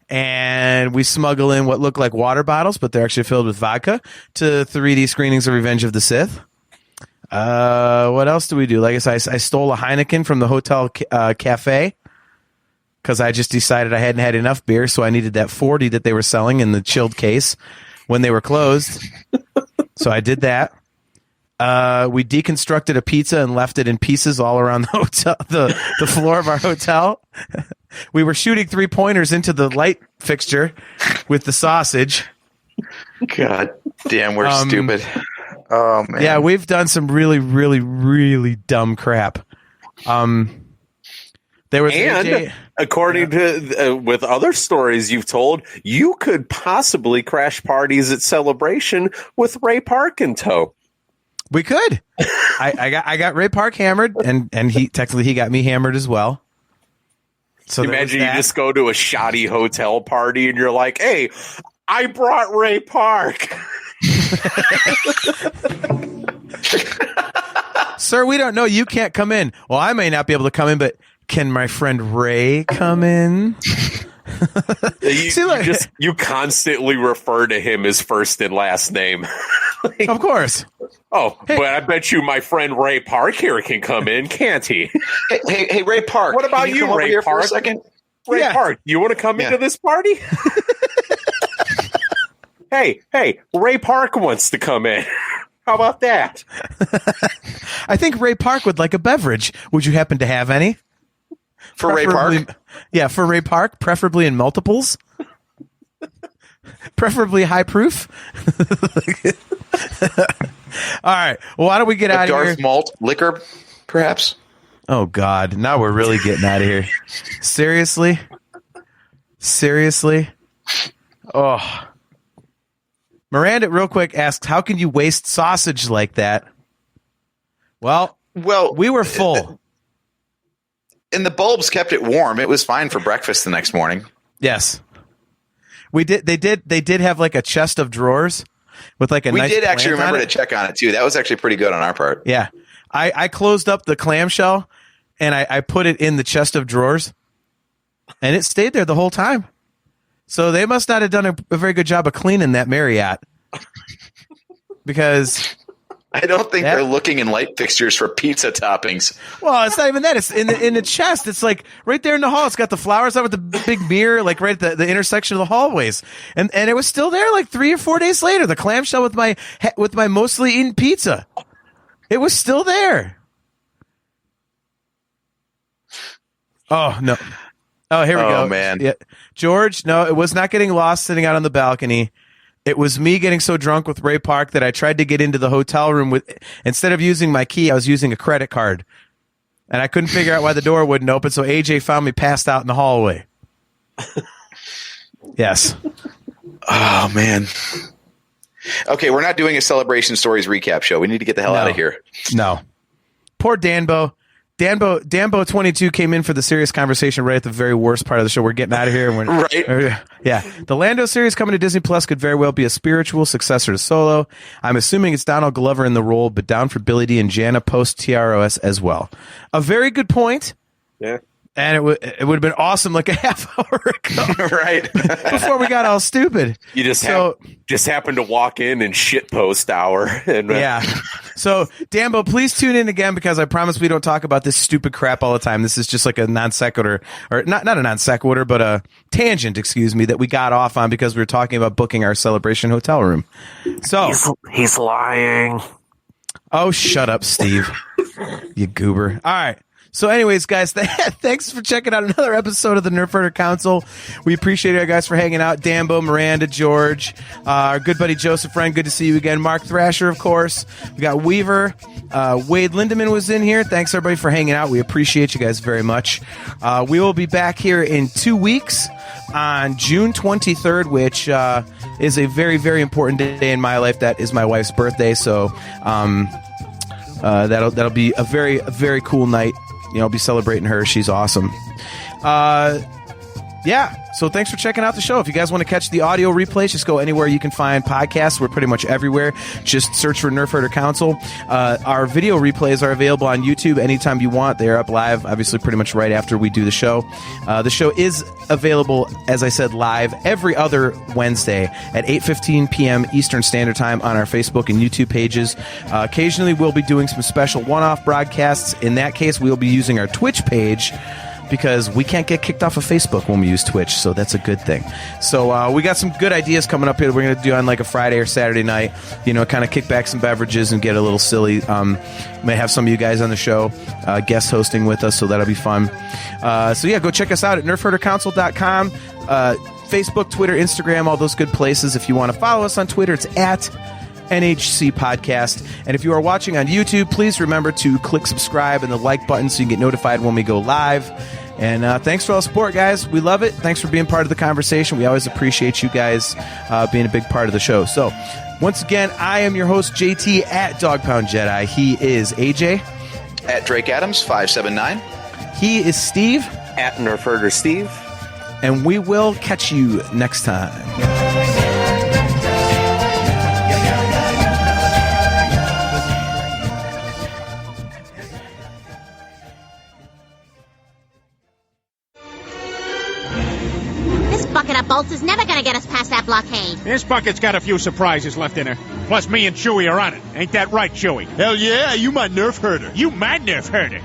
And we smuggle in what look like water bottles, but they're actually filled with vodka to 3D screenings of Revenge of the Sith. What else do we do? Like I said, I stole a Heineken from the hotel cafe because I just decided I hadn't had enough beer, so I needed that 40 that they were selling in the chilled case when they were closed. So I did that. We deconstructed a pizza and left it in pieces all around the hotel, the floor of our hotel. We were shooting 3-pointers into the light fixture with the sausage. God damn, we're stupid. Oh man. Yeah, we've done some really, really, really dumb crap. There was according to with other stories you've told, you could possibly crash parties at Celebration with Ray Park in tow. We could. I got Ray Park hammered, and he got me hammered as well. So imagine you just go to a shoddy hotel party and you're like, "Hey, I brought Ray Park." Sir, we don't know. You can't come in. Well, I may not be able to come in, but can my friend Ray come in? You constantly refer to him as first and last name. Of course. Oh, hey, but I bet you my friend Ray Park here can come in, can't he? Hey, Ray Park. What about you, Ray Park? For a second? Ray Park, you want to come into this party? Hey, Ray Park wants to come in. How about that? I think Ray Park would like a beverage. Would you happen to have any? For Ray Park? Yeah, for Ray Park, preferably in multiples. Preferably high proof. All right. Well, why don't we get out of here? Darth malt liquor, perhaps? Oh, God. Now we're really getting out of here. Seriously? Oh. Miranda, real quick, asks, how can you waste sausage like that? Well, we were full. And the bulbs kept it warm. It was fine for breakfast the next morning. Yes. We did. They did have like a chest of drawers with like a nice. We did actually plant remember to check on it too. That was actually pretty good on our part. Yeah. I closed up the clamshell and I put it in the chest of drawers and it stayed there the whole time. So they must not have done a very good job of cleaning that Marriott because I don't think they're looking in light fixtures for pizza toppings. Well, it's not even that. It's in the chest. It's like right there in the hall. It's got the flowers out with the big mirror, like right at the intersection of the hallways. And it was still there like 3 or 4 days later. The clamshell with my mostly eaten pizza. It was still there. Oh no. Oh, here we go. Oh man. Yeah. George, no, it was not getting lost sitting out on the balcony. It was me getting so drunk with Ray Park that I tried to get into the hotel room with, instead of using my key, I was using a credit card. And I couldn't figure out why the door wouldn't open, so AJ found me passed out in the hallway. Yes. Oh, man. Okay, we're not doing a Celebration Stories recap show. We need to get the hell out of here. No. Poor Danbo. Danbo 22 came in for the serious conversation right at the very worst part of the show. We're getting out of here. Right. Yeah. The Lando series coming to Disney Plus could very well be a spiritual successor to Solo. I'm assuming it's Donald Glover in the role, but down for Billy D and Jana post TROS as well. A very good point. Yeah. And it would have been awesome like a half hour ago. Right. Before we got all stupid. You just happened to walk in shit post hour. And, yeah. So, Dambo, please tune in again because I promise we don't talk about this stupid crap all the time. This is just like a non sequitur, or not a non sequitur, but a tangent, excuse me, that we got off on because we were talking about booking our Celebration hotel room. So he's lying. Oh, shut up, Steve. You goober. All right. So anyways, guys, thanks for checking out another episode of the Nerf Herder Council. We appreciate you guys for hanging out. Dambo, Miranda, George, our good buddy Joseph Friend, good to see you again. Mark Thrasher, of course. We got Weaver. Wade Lindemann was in here. Thanks, everybody, for hanging out. We appreciate you guys very much. We will be back here in 2 weeks on June 23rd, which is a very, very important day in my life. That is my wife's birthday, so that'll be a very, very cool night. I'll be celebrating her. She's awesome. Yeah. So thanks for checking out the show. If you guys want to catch the audio replays, just go anywhere you can find podcasts. We're pretty much everywhere. Just search for Nerf Herder Council. Our video replays are available on YouTube anytime you want. They're up live, obviously, pretty much right after we do the show. The show is available, as I said, live every other Wednesday at 8:15 p.m. Eastern Standard Time on our Facebook and YouTube pages. Occasionally, we'll be doing some special one-off broadcasts. In that case, we'll be using our Twitch page, because we can't get kicked off of Facebook when we use Twitch, so that's a good thing. So we got some good ideas coming up here. We're going to do on like a Friday or Saturday night, kind of kick back some beverages and get a little silly. May have some of you guys on the show, guest hosting with us, so that'll be fun. So yeah, go check us out at nerfherdercouncil.com. Facebook, Twitter, Instagram, all those good places. If you want to follow us on Twitter, it's at NHC Podcast. And if you are watching on YouTube, please remember to click subscribe and the like button so you can get notified when we go live. And thanks for all the support, guys. We love it. Thanks for being part of the conversation. We always appreciate you guys being a big part of the show. So, once again, I am your host, JT, at Dog Pound Jedi. He is AJ. At Drake Adams, 579. He is Steve. At Nerf Herder Steve. And we will catch you next time. Bucket of bolts is never gonna get us past that blockade. This bucket's got a few surprises left in her. Plus, me and Chewie are on it. Ain't that right, Chewie? Hell yeah, you my Nerf herder. You my Nerf herder.